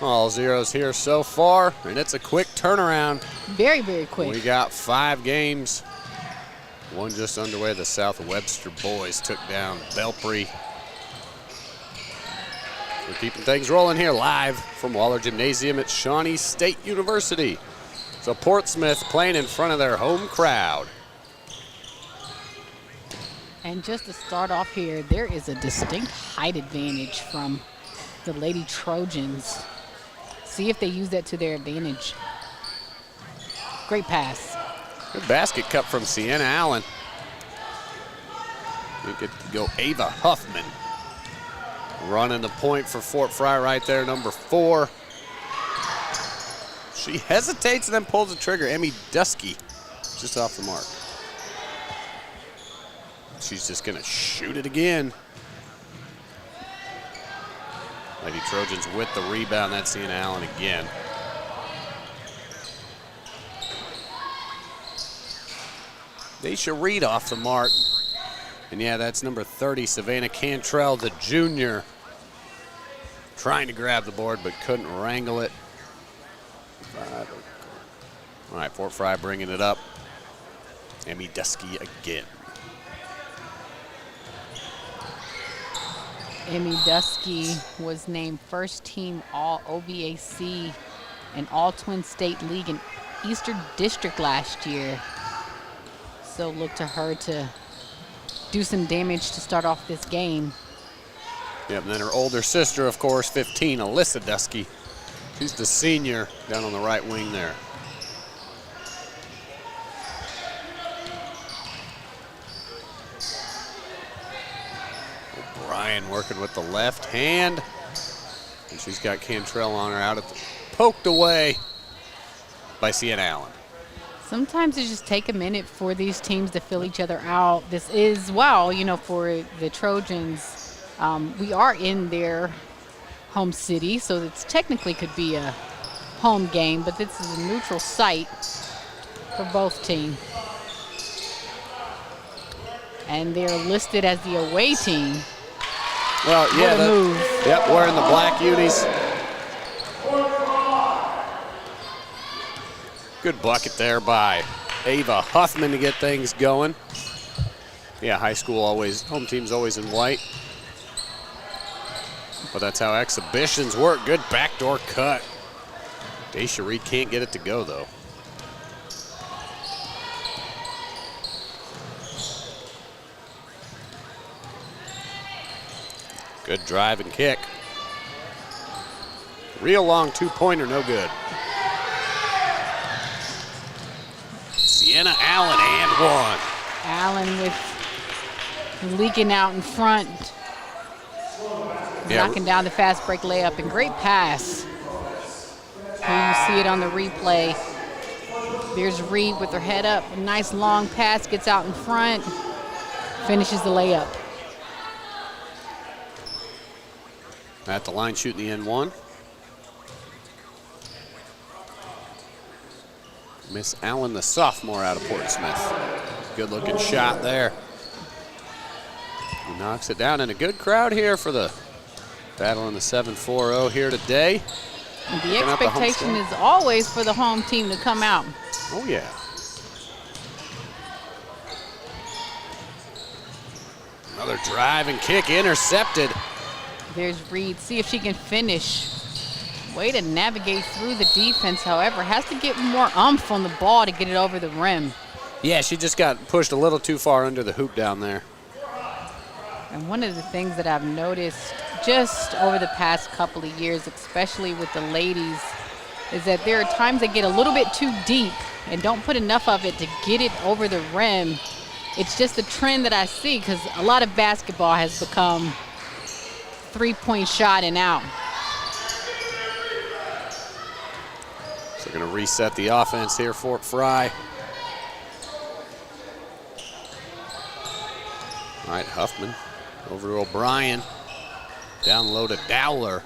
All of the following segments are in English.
All zeros here so far, and it's a quick turnaround. Very, very quick. We got 5 games. One just underway. The South Webster boys took down Belpre. We're keeping things rolling here live from Waller Gymnasium at Shawnee State University. So Portsmouth playing in front of their home crowd. And just to start off here, there is a distinct height advantage from the Lady Trojans. See if they use that to their advantage. Great pass. Good basket cut from Sienna Allen. We could go Ava Huffman. Running the point for Fort Frye right there, number 4. She hesitates and then pulls the trigger. Emmy Dusky just off the mark. She's just gonna shoot it again. Lady Trojans with the rebound. That's Sienna Allen again. Daisha Reed off the mark. And yeah, that's number 30, Savannah Cantrell, the junior. Trying to grab the board, but couldn't wrangle it. All right, Fort Frye bringing it up. Emmy Dusky again. Emmy Dusky was named first team All OVAC and All Twin State League in Eastern District last year. So look to her to do some damage to start off this game. Yep, and then her older sister, of course, 15, Alyssa Dusky. She's the senior down on the right wing there. O'Brien working with the left hand. And she's got Cantrell on her out at the, poked away by Sienna Allen. Sometimes it just take a minute for these teams to fill each other out. This is, well, you know, for the Trojans, we are in their home city, so it's technically could be a home game, but this is a neutral site for both teams. And they're listed as the away team. Well, yeah, move. Yep, wearing the black unis. Good bucket there by Ava Huffman to get things going. Yeah, high school always, home team's always in white. But that's how exhibitions work. Good backdoor cut. Daisha Reed can't get it to go, though. Good drive and kick. Real long two-pointer, no good. Sienna Allen and one. Allen with leaking out in front. Yeah. Knocking down the fast break layup and great pass. Here you see it on the replay. There's Reed with her head up. A nice long pass, gets out in front, finishes the layup. At the line shooting the N1. Miss Allen, the sophomore out of Portsmouth. Good looking shot there. He knocks it down, and a good crowd here for the battle in the 7-4-0 here today. And the expectation is always for the home team to come out. Oh, yeah. Another drive and kick intercepted. There's Reed. See if she can finish. Way to navigate through the defense, however. Has to get more oomph on the ball to get it over the rim. Yeah, she just got pushed a little too far under the hoop down there. And one of the things that I've noticed just over the past couple of years, especially with the ladies, is that there are times they get a little bit too deep and don't put enough of it to get it over the rim. It's just a trend that I see because a lot of basketball has become three-point shot and out. So they're going to reset the offense here, Fort Frye. All right, Huffman over to O'Brien. Down low to Dowler.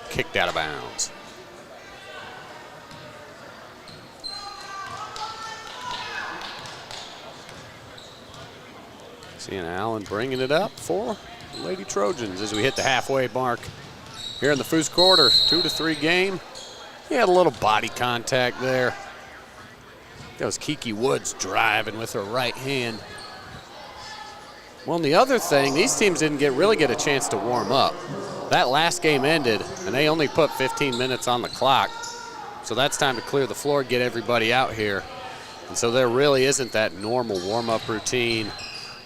Kicked out of bounds. Sienna Allen bringing it up for the Lady Trojans as we hit the halfway mark here in the first quarter. 2-3 game. He had a little body contact there. That was Kiki Woods driving with her right hand. Well, and the other thing, these teams didn't really get a chance to warm up. That last game ended, and they only put 15 minutes on the clock. So that's time to clear the floor, get everybody out here. And so there really isn't that normal warm-up routine,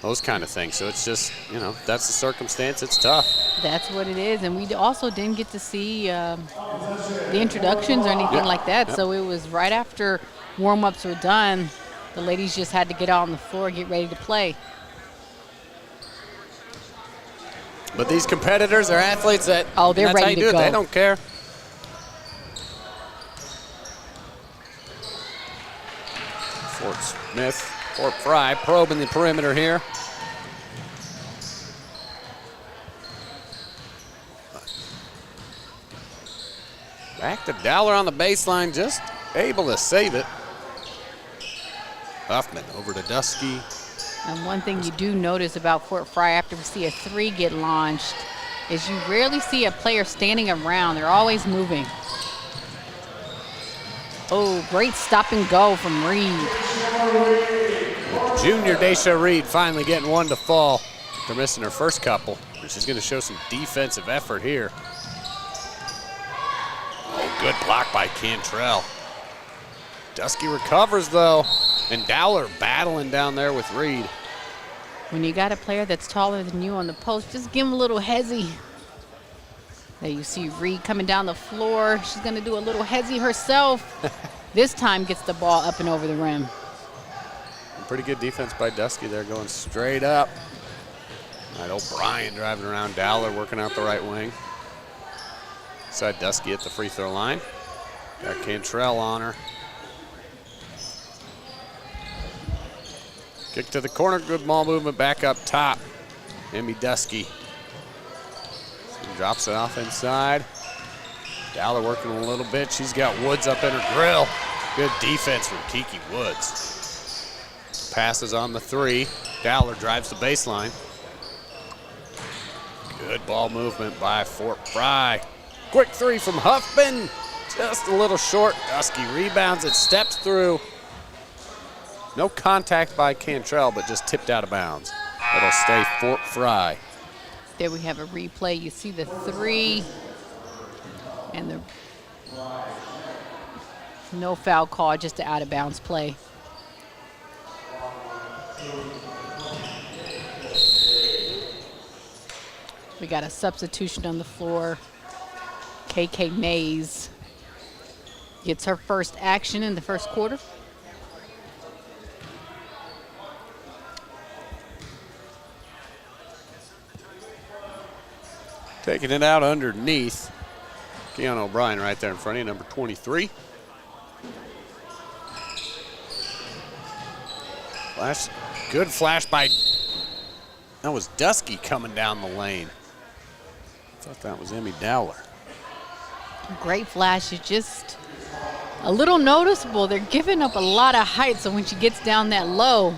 those kind of things. So it's just, you know, that's the circumstance. It's tough. That's what it is. And we also didn't get to see the introductions or anything like that. So it was right after warm-ups were done, the ladies just had to get out on the floor, get ready to play. But these competitors are athletes that, they're that's ready how you to do go. it. They don't care. Fort Frye probing the perimeter here. Back to Dowler on the baseline, just able to save it. Huffman over to Dusky. And one thing you do notice about Fort Frye after we see a three get launched is you rarely see a player standing around. They're always moving. Oh, great stop and go from Reed. Junior Daisha Reed finally getting one to fall. They're missing her first couple. She's going to show some defensive effort here. Oh, good block by Cantrell. Dusky recovers, though. And Dowler battling down there with Reed. When you got a player that's taller than you on the post, just give him a little hezzy. There you see Reed coming down the floor. She's going to do a little hezzy herself. This time gets the ball up and over the rim. Pretty good defense by Dusky there, going straight up. All right, O'Brien driving around Dowler, working out the right wing. Inside Dusky at the free throw line. Got Cantrell on her. Kick to the corner, good ball movement back up top. Emmy Dusky. Drops it off inside. Dowler working a little bit. She's got Woods up in her grill. Good defense from Kiki Woods. Passes on the three. Dowler drives the baseline. Good ball movement by Fort Frye. Quick three from Huffman. Just a little short. Dusky rebounds it, steps through. No contact by Cantrell, but just tipped out of bounds. It'll stay Fort Frye. There we have a replay. You see the three and the no foul call, just an out of bounds play. We got a substitution on the floor. KK Mays gets her first action in the first quarter. Taking it out underneath. Keon O'Brien right there in front of you, number 23. Flash, good flash by, that was Dusky coming down the lane. I thought that was Emmy Dowler. Great flash. It's just a little noticeable. They're giving up a lot of height, so when she gets down that low,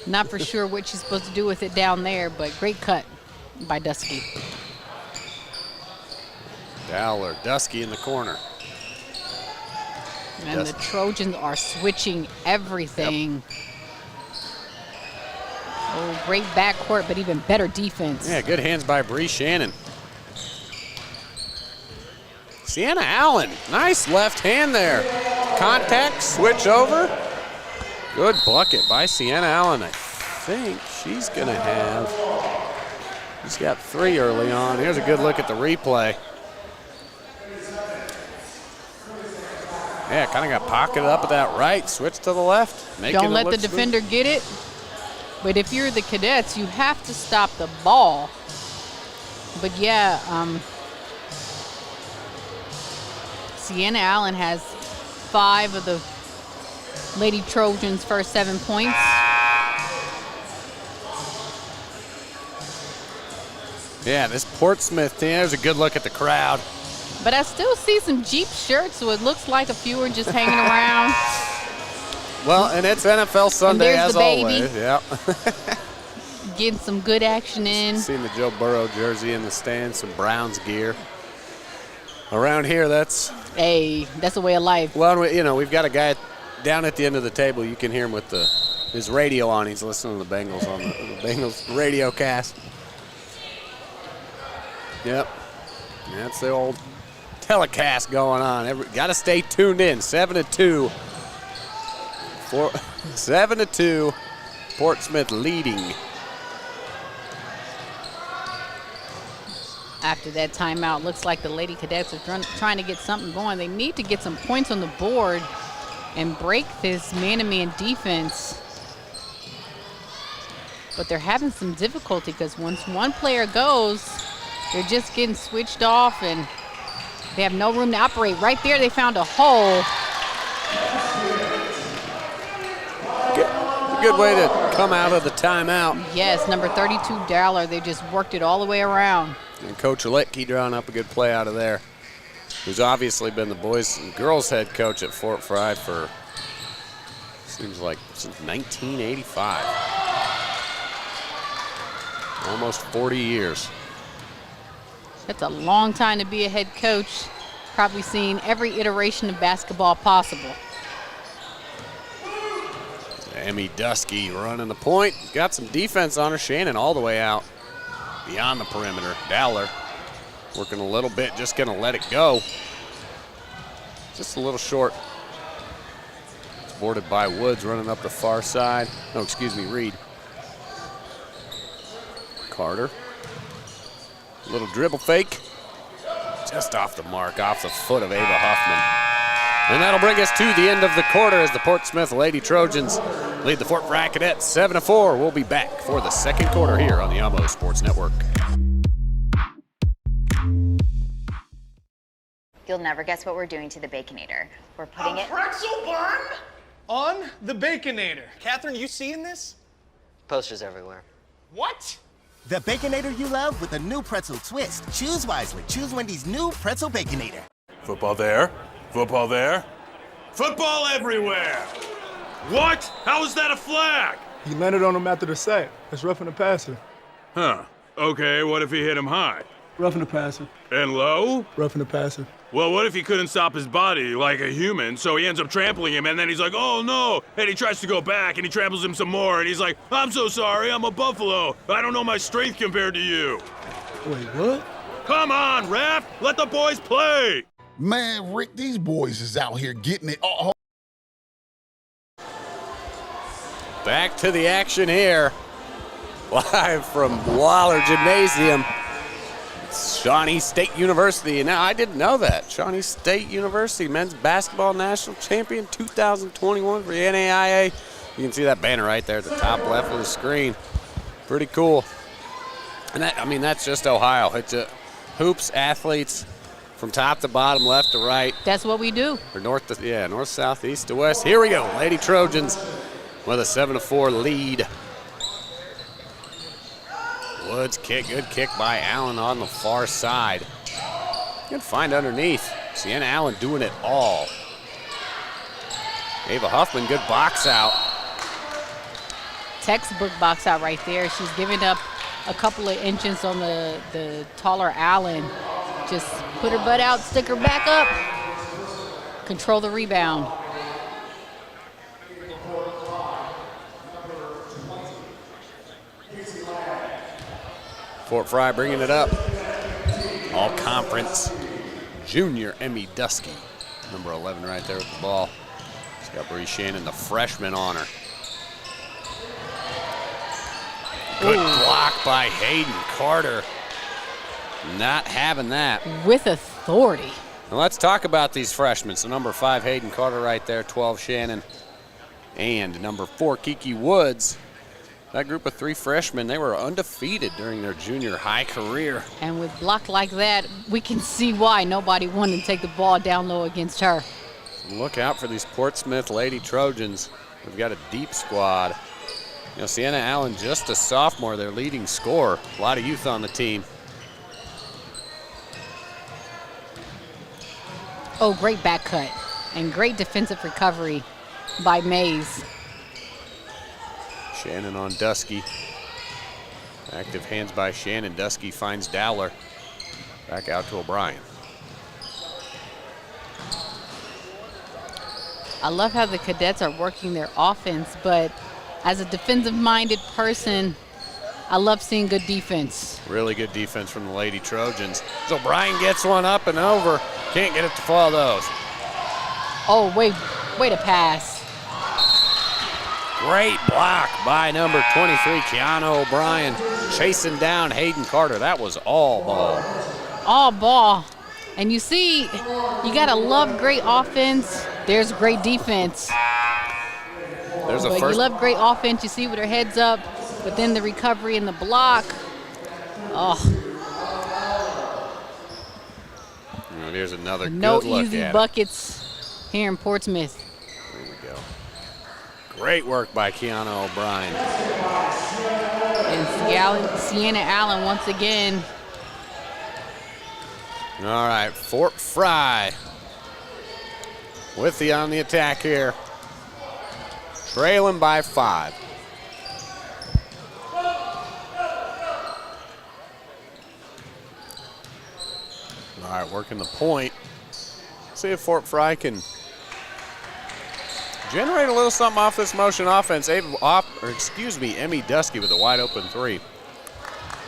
not for sure what she's supposed to do with it down there, but great cut by Dusky. Dowler, Dusky in the corner. And the Trojans are switching everything. Yep. Oh, great backcourt, but even better defense. Yeah, good hands by Bree Shannon. Sienna Allen, nice left hand there. Contact, switch over. Good bucket by Sienna Allen. I think she's gonna have, she's got three early on. Here's a good look at the replay. Yeah, kind of got pocketed up at that right, switch to the left. Don't let the defender get it. But if you're the Cadets, you have to stop the ball. But yeah, Sienna Allen has 5 of the Lady Trojans' first 7 points. Yeah, this Portsmouth team, there's a good look at the crowd. But I still see some Jeep shirts, so it looks like a few are just hanging around. Well, and it's NFL Sunday as the baby. always. Yeah. getting some good action in. Seen the Joe Burrow jersey in the stands, some Browns gear. Around here, that's the way of life. Well, we've got a guy down at the end of the table. You can hear him with his radio on. He's listening to the Bengals on the Bengals radio cast. Yep, that's the old telecast going on. Got to stay tuned in. 7-2. 7-2. Portsmouth leading. After that timeout, looks like the Lady Cadets are trying to get something going. They need to get some points on the board and break this man-to-man defense. But they're having some difficulty because once one player goes, they're just getting switched off and they have no room to operate. Right there, they found a hole. Good way to come out of the timeout. Yes, number 32, Dowler. They just worked it all the way around. And Coach Littke drawing up a good play out of there, who's obviously been the boys and girls head coach at Fort Frye for, seems like, since 1985. Almost 40 years. That's a long time to be a head coach. Probably seen every iteration of basketball possible. Emmy Dusky running the point. Got some defense on her. Shannon all the way out beyond the perimeter. Dowler working a little bit, just going to let it go. Just a little short. It's boarded by Woods running up the far side. No, excuse me, Reed. Carter. Little dribble fake. Just off the mark, off the foot of Ava Huffman. And that'll bring us to the end of the quarter as the Portsmouth Lady Trojans lead the Fort Frye Cadets 7-4. We'll be back for the second quarter here on the Almo Sports Network. You'll never guess what we're doing to the Baconator. We're putting it... pretzel bun? On the Baconator. Catherine, you seeing this? Posters everywhere. What? The Baconator you love with a new pretzel twist. Choose wisely. Choose Wendy's new pretzel Baconator. Football there. Football there. Football everywhere. What? How is that a flag? He landed on him after the sack. That's roughing the passer. Huh. Okay, what if he hit him high? Roughing the passer. And low? Roughing the passer. Well, what if he couldn't stop his body like a human, so he ends up trampling him, and then he's like, oh no, and he tries to go back, and he tramples him some more, and he's like, I'm so sorry, I'm a buffalo. I don't know my strength compared to you. Wait, what? Come on, ref, let the boys play. Man, Rick, these boys is out here getting it. Oh. Back to the action here. Live from Waller Gymnasium. It's Shawnee State University. Now, I didn't know that. Shawnee State University, men's basketball national champion 2021 for the NAIA. You can see that banner right there at the top left of the screen. Pretty cool. And that's just Ohio. It's hoops, athletes, from top to bottom, left to right. That's what we do. Or north, south, east to west. Here we go. Lady Trojans with a 7-4 lead. Woods kick, good kick by Allen on the far side. Good find underneath. Sienna Allen doing it all. Ava Huffman, good box out. Textbook box out right there. She's giving up a couple of inches on the taller Allen. Just put her butt out, stick her back up, control the rebound. Fort Frye bringing it up. All conference junior Emmy Dusky. Number 11 right there with the ball. She's got Bree Shannon, the freshman, on her. Good block by Hayden Carter. Not having that. With authority. Now let's talk about these freshmen. So number 5, Hayden Carter right there, 12, Shannon, and number 4, Kiki Woods. That group of 3 freshmen, they were undefeated during their junior high career. And with block like that, we can see why nobody wanted to take the ball down low against her. So look out for these Portsmouth Lady Trojans. We've got a deep squad. Sienna Allen, just a sophomore, their leading scorer. A lot of youth on the team. Oh, great back cut and great defensive recovery by Mays. Shannon on Dusky. Active hands by Shannon. Dusky finds Dowler. Back out to O'Brien. I love how the cadets are working their offense, but as a defensive-minded person, I love seeing good defense. Really good defense from the Lady Trojans. So O'Brien gets one up and over. Can't get it to fall, though. Oh, way to pass. Great block by number 23, Keanu O'Brien, chasing down Hayden Carter. That was all ball. All ball. And you see, you got to love great offense. There's great defense. There's a But first. you love great offense. You see with her heads up, but then the recovery and the block. Oh, Oh, here's another no good look easy at it. buckets here in Portsmouth. There we go. Great work by Keanu O'Brien. And Sienna Allen once again. All right, Fort Frye with on the attack here. Trailing by 5. All right, working the point. See if Fort Frye can generate a little something off this motion offense. Emmy Dusky with a wide open 3.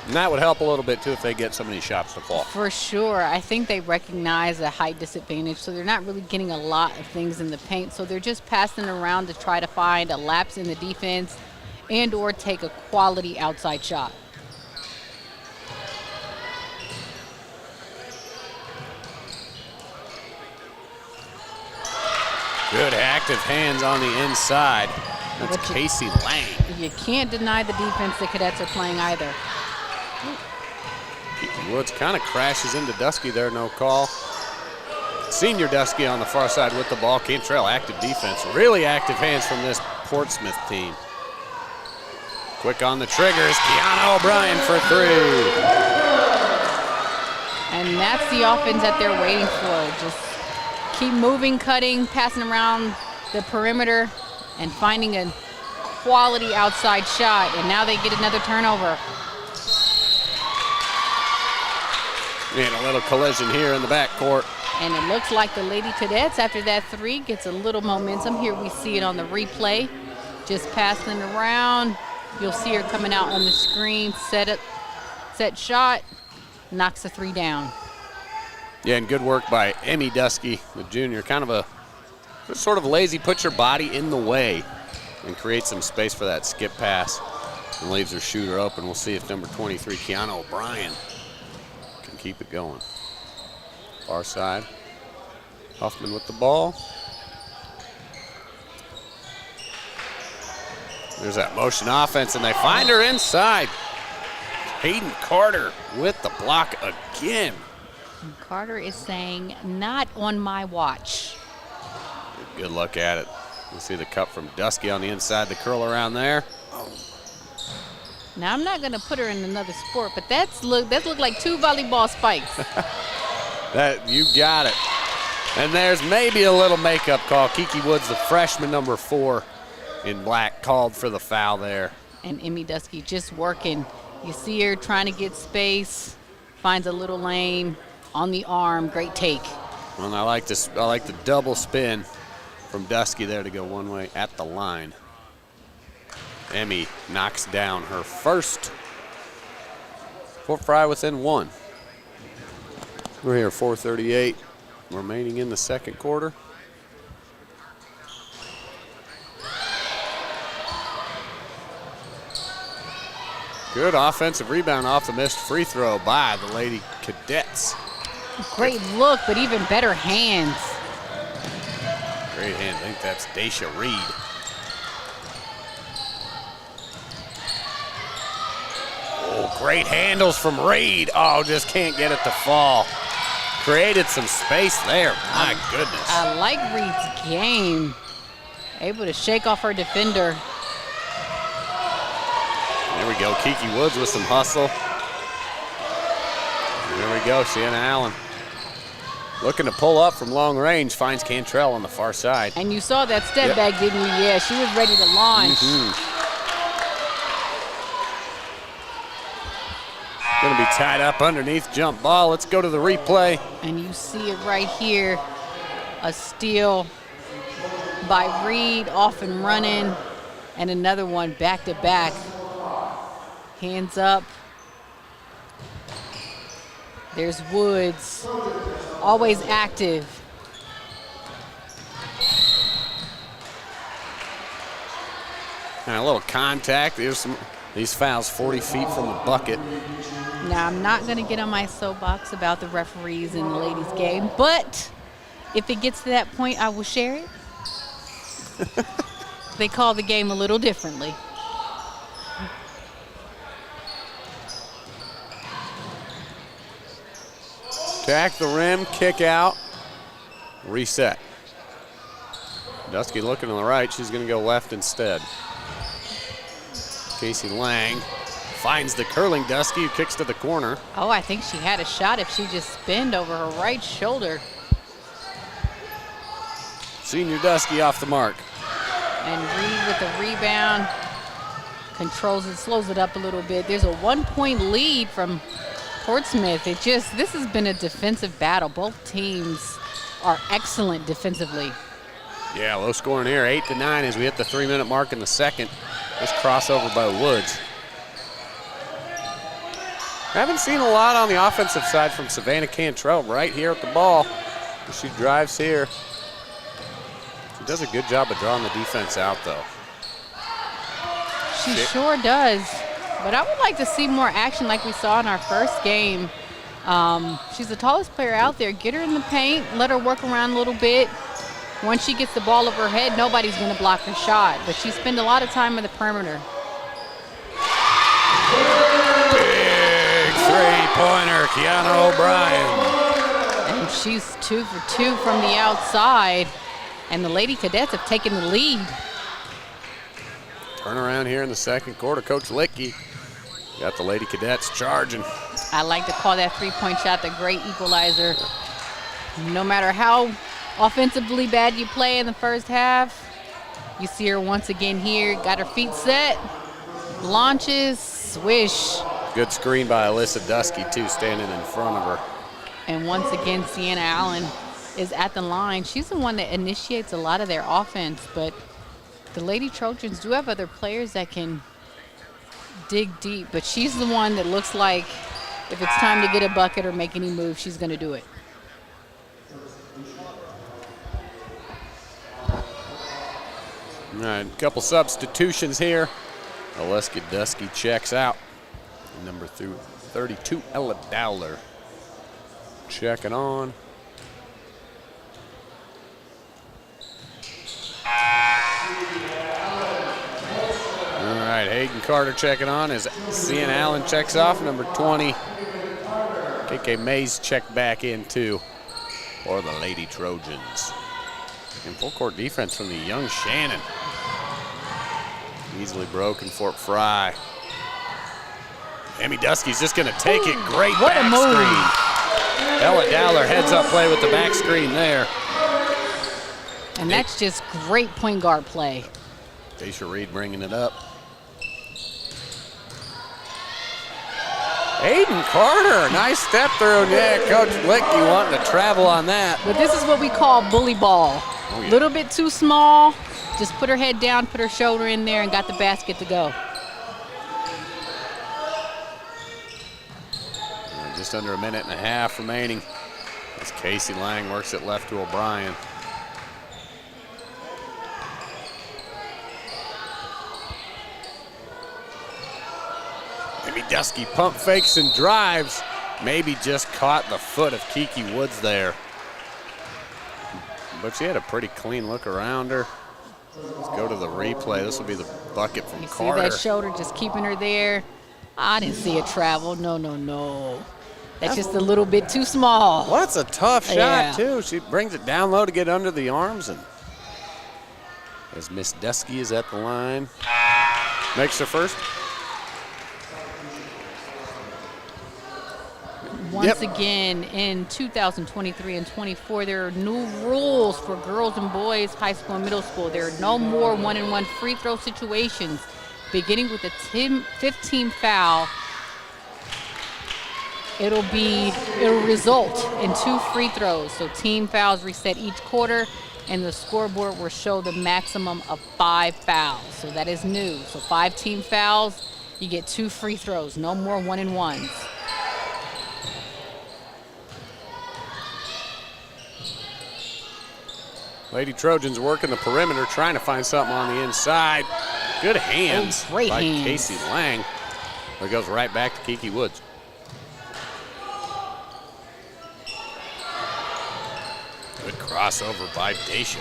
And that would help a little bit too if they get some of these shots to fall. For sure. I think they recognize a height disadvantage, so they're not really getting a lot of things in the paint. So they're just passing around to try to find a lapse in the defense and or take a quality outside shot. Good active hands on the inside. That's But you- Casey Lang. You can't deny the defense the cadets are playing either. Kiki Woods kind of crashes into Dusky there, no call. Senior Dusky on the far side with the ball. Cantrell, active defense. Really active hands from this Portsmouth team. Quick on the triggers. Keanu O'Brien for 3. And that's the offense that they're waiting for. Just keep moving, cutting, passing around the perimeter, and finding a quality outside shot. And now they get another turnover. And a little collision here in the backcourt. And it looks like the Lady Cadets, after that 3, gets a little momentum. Here we see it on the replay. Just passing around. You'll see her coming out on the screen. Set shot. Knocks the 3 down. Yeah, and good work by Emmy Dusky, the junior. Kind of a sort of lazy, puts your body in the way and creates some space for that skip pass and leaves her shooter open. We'll see if number 23, Keanu O'Brien, can keep it going. Far side. Huffman with the ball. There's that motion offense, and they find her inside. Hayden Carter with the block again. And Carter is saying, not on my watch. Good look at it. You see the cut from Dusky on the inside, the curl around there. Now, I'm not going to put her in another sport, but that's look like 2 volleyball spikes. That you got it. And there's maybe a little makeup call. Kiki Woods, the freshman, number 4 in black, called for the foul there. And Emmy Dusky just working. You see her trying to get space, finds a little lane on the arm. Great take. And I like this. I like the double spin from Dusky there to go one way at the line. Emmy knocks down her first. Fort Frye within 1. We're here, 4:38 remaining in the second quarter. Good offensive rebound off the missed free throw by the Lady Cadets. Great look, but even better hands. Great hand. I think that's Daisha Reed. Oh, great handles from Reed. Oh, just can't get it to fall. Created some space there. My goodness. I like Reed's game. Able to shake off her defender. There we go. Kiki Woods with some hustle. There we go. Sienna Allen looking to pull up from long range. Finds Cantrell on the far side. And you saw that step Yep. back, didn't you? Yeah, she was ready to launch. going to be tied up underneath jump ball. Let's go to the replay. And you see it right here. A steal by Reed, off and running. And another one back to back. Hands up. There's Woods, always active. And a little contact. There's these fouls 40 feet from the bucket. Now, I'm not going to get on my soapbox about the referees in the ladies' game, but if it gets to that point, I will share it. They call the game a little differently. Attack the rim, kick out, reset. Dusky looking to the right. She's going to go left instead. Casey Lang finds the curling Dusky, who kicks to the corner. Oh, I think she had a shot if she just spinned over her right shoulder. Senior Dusky off the mark. And Reed with the rebound. Controls it, slows it up a little bit. There's a 1-point lead from Portsmouth. This has been a defensive battle. Both teams are excellent defensively. Yeah, low scoring here, 8-9 as we hit the 3-minute mark in the second. This crossover by Woods. Haven't seen a lot on the offensive side from Savannah Cantrell right here at the ball. She drives here. She does a good job of drawing the defense out, though. She sure does. But I would like to see more action like we saw in our first game. She's the tallest player out there. Get her in the paint, let her work around a little bit. Once she gets the ball over her head, nobody's going to block her shot. But she spends a lot of time on the perimeter. Big three-pointer, Kiana O'Brien. And she's 2 for 2 from the outside. And the Lady Cadets have taken the lead. Turn around here in the second quarter. Coach Lickey got the Lady Cadets charging. I like to call that three-point shot the great equalizer. No matter how offensively bad you play in the first half, you see her once again here. Got her feet set, launches, swish. Good screen by Alyssa Dusky, too, standing in front of her. And once again, Sienna Allen is at the line. She's the one that initiates a lot of their offense, but the Lady Trojans do have other players that can dig deep, but she's the one that looks like if it's time to get a bucket or make any move, she's going to do it. All right, a couple substitutions here. Alyssa Dusky checks out. Number 32, Ella Dowler. Checking on. All right, Hayden Carter checking on as Sienna Allen checks off. Number 20, KK Mays checked back in too for the Lady Trojans. And full court defense from the young Shannon. Easily broken for Frye. Amy Dusky's just going to take it. Great What back a move. screen. Ella Dowler heads up play with the back screen there. And that's just great point guard play. Daisha Reed bringing it up. Hayden Carter, nice step through. Yeah, Coach Lickey wanting to travel on that. But this is what we call bully ball. Oh, yeah. Little bit too small. Just put her head down, put her shoulder in there, and got the basket to go. Just under a minute and a half remaining as Casey Lang works it left to O'Brien. Amy Dusky pump fakes and drives. Maybe just caught the foot of Kiki Woods there. But she had a pretty clean look around her. Let's go to the replay. This will be the bucket from You Carter. see that shoulder just keeping her there? I didn't see it travel. No, no, no. That's just a little bit too small. Well, that's a tough Yeah. shot, too. She brings it down low to get under the arms. And as Miss Dusky is at the line, makes her first. Once again, in 2023 and 24, there are new rules for girls and boys, high school and middle school. There are no more one-and-one free throw situations, beginning with a 15 foul. it'll result in 2 free throws. So team fouls reset each quarter, and the scoreboard will show the maximum of 5 fouls. So that is new. So 5 team fouls, you get 2 free throws. No more 1-and-1s. Lady Trojans working the perimeter, trying to find something on the inside. Good hands great by hands. Casey Lang. It goes right back to Kiki Woods. Good crossover by Daisha.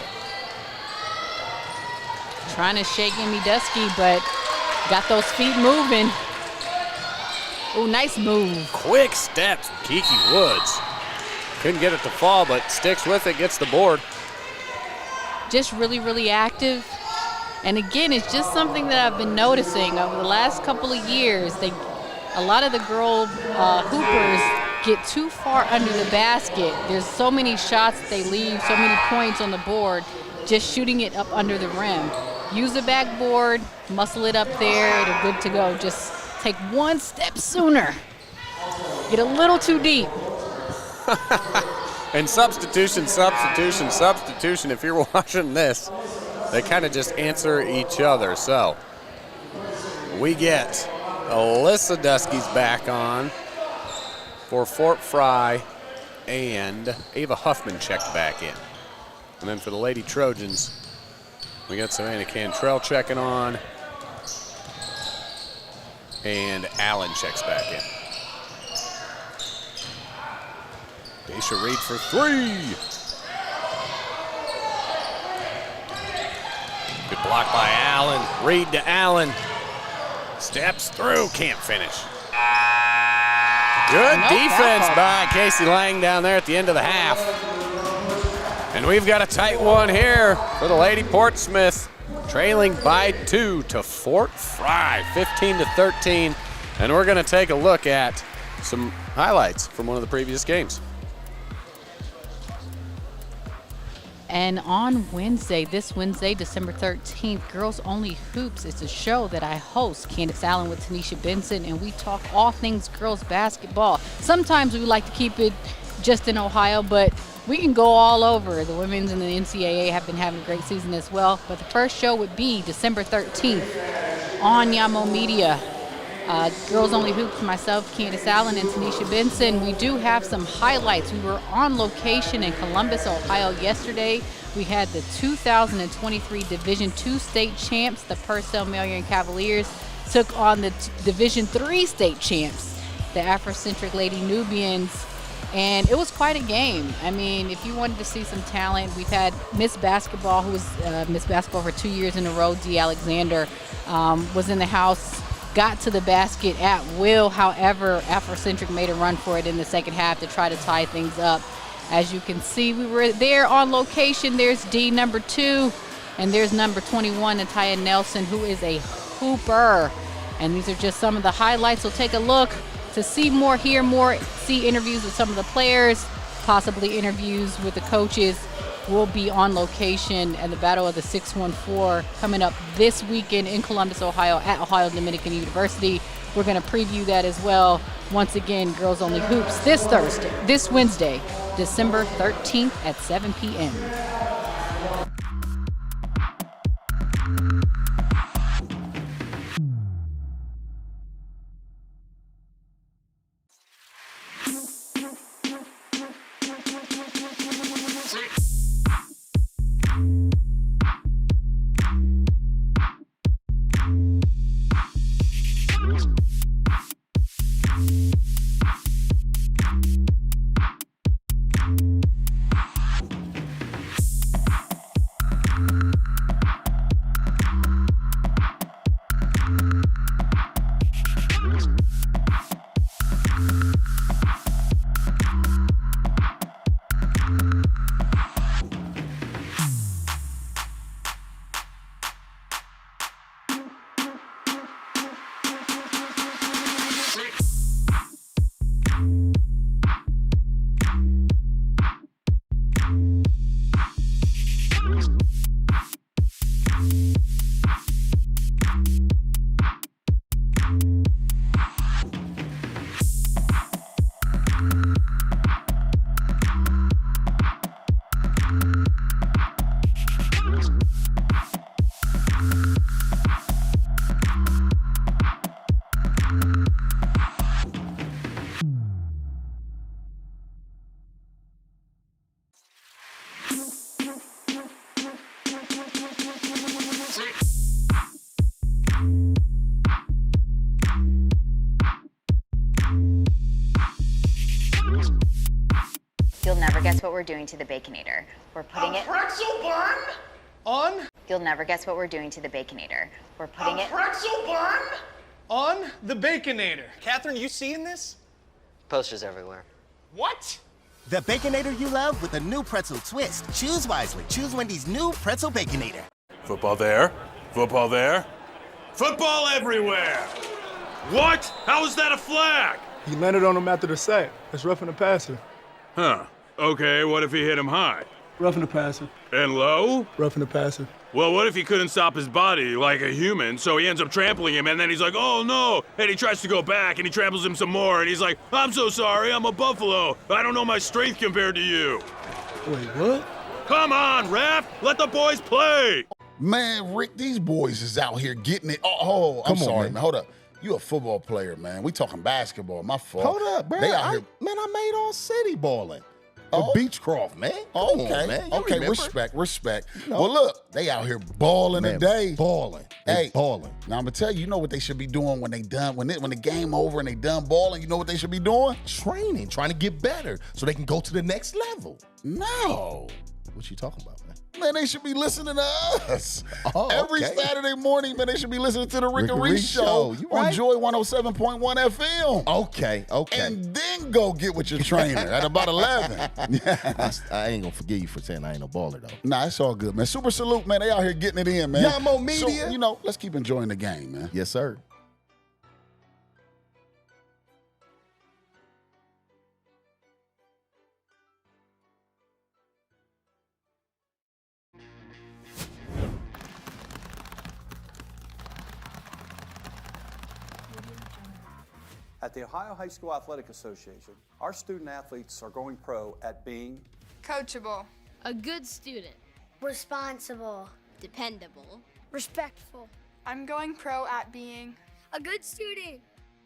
Trying to shake Amy Dusky, but got those feet moving. Oh, nice move. Quick steps, Kiki Woods. Couldn't get it to fall, but sticks with it, gets the board. Just really, really active. And again, it's just something that I've been noticing over the last couple of years. A lot of the girl hoopers get too far under the basket. There's so many shots they leave, so many points on the board, just shooting it up under the rim. Use the backboard, muscle it up there, it'll good to go. Just take one step sooner. Get a little too deep. And substitution. If you're watching this, they kind of just answer each other. So we get Alyssa Dusky's back on for Fort Frye, and Ava Huffman checked back in. And then for the Lady Trojans, we got Savannah Cantrell checking on, and Allen checks back in. Daisha Reed for 3. Good block by Allen. Reed to Allen. Steps through, can't finish. Good defense by Casey Lang down there at the end of the half. And we've got a tight one here for the Lady Portsmouth, trailing by 2 to Fort Frye, 15-13. And we're going to take a look at some highlights from one of the previous games. And on this Wednesday, December 13th, Girls Only Hoops is a show that I host, Candace Allen with Tanisha Benson, and we talk all things girls basketball. Sometimes we like to keep it just in Ohio, but we can go all over. The women's and the NCAA have been having a great season as well. But the first show would be December 13th on Yamo Media. Girls Only Hoops, myself, Candace Allen, and Tanisha Benson. We do have some highlights. We were on location in Columbus, Ohio yesterday. We had the 2023 Division II state champs, the Purcell Marion Cavaliers, took on the Division III state champs, the Afrocentric Lady Nubians, and it was quite a game. I mean, if you wanted to see some talent, we've had Miss Basketball, who was Miss Basketball for 2 years in a row, Dee Alexander, was in the house, got to the basket at will. However, Afrocentric made a run for it in the second half to try to tie things up. As you can see, we were there on location. There's D number 2, and there's number 21, Natalia Nelson, who is a hooper. And these are just some of the highlights. So take a look to see more, hear more, see interviews with some of the players, possibly interviews with the coaches. We'll be on location at the Battle of the 614 coming up this weekend in Columbus, Ohio at Ohio Dominican University. We're going to preview that as well. Once again, Girls Only Hoops this Wednesday, December 13th at 7 p.m. guess what we're doing to the Baconator. We're putting it. Pretzel bun? On? You'll never guess what we're doing to the Baconator. We're putting it. Pretzel bun? On the Baconator. Catherine, you seeing this? Posters everywhere. What? The Baconator you love with a new pretzel twist. Choose wisely. Choose Wendy's new pretzel Baconator. Football there. Football there. Football everywhere! What? How is that a flag? He landed on him after the sack. That's roughing the passer. Huh. Okay, what if he hit him high? Roughing the passer. And low? Roughing the passer. Well, what if he couldn't stop his body like a human, so he ends up trampling him, and then he's like, oh no! And he tries to go back, and he tramples him some more, and he's like, I'm so sorry, I'm a buffalo. I don't know my strength compared to you. Wait, what? Come on, ref! Let the boys play! Man, Rick, these boys is out here getting it. Oh, I'm sorry, man. Hold up. You a football player, man. We talking basketball. My fault. Hold up, bro. They out here. Man, I made all city balling. Oh. Beechcroft, man. Come Okay, on, man. You okay, remember? respect. No. Well, look, they out here balling Man, today. balling. Hey, balling. Now I'm gonna tell you, you know what they should be doing when they done when the game over and they done balling. You know what they should be doing? Training, trying to get better so they can go to the next level. No, What you talking about, man? man, they should be listening to us. Oh, Every okay. Saturday morning, man, they should be listening to the Rick and Rick and Reese Reese show Show. You on right. Joy 107.1 FM. Okay. And then go get with your trainer at about 11. I ain't gonna forgive you for saying I ain't no baller though. Nah, it's all good, man. Super salute, man. They out here getting it in, man. Yamo Media. So, you know, let's keep enjoying the game, man. Yes, sir. At the Ohio High School Athletic Association, our student athletes are going pro at being coachable, a good student, responsible, dependable, respectful. I'm going pro at being a good student,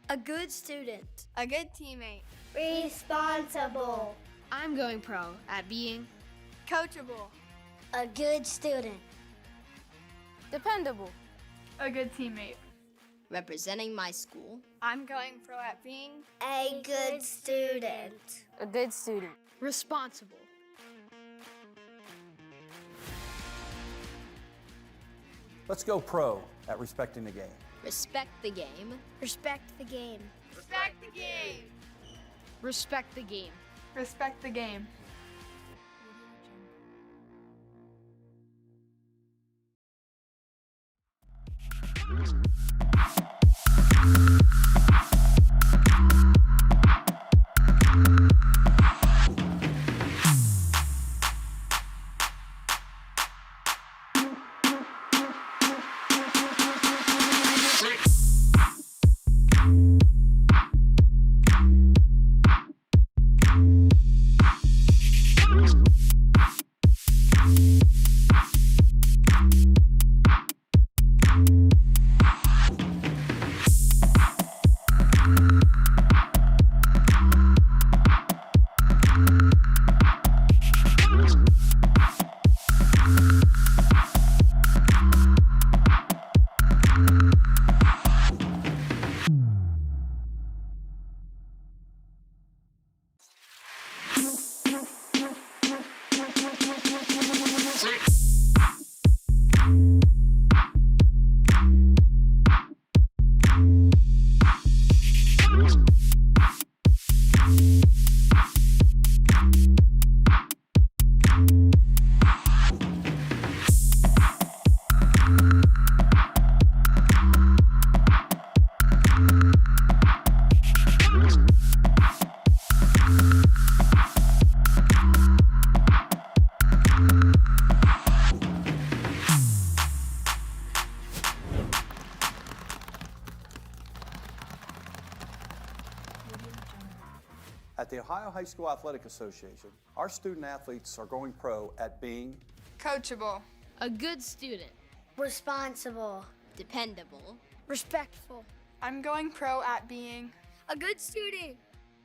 a good student, a good teammate, responsible. I'm going pro at being Coachable, a good student, dependable, a good teammate, representing my school. I'm going pro at being A good student, a good student, responsible, Let's go pro at respecting the game. respect the game, respect the game, respect the game, respect the game, respect the game. At the Ohio High School Athletic Association, our student athletes are going pro at being Coachable, a good student, responsible, dependable, respectful. I'm going pro at being a good student,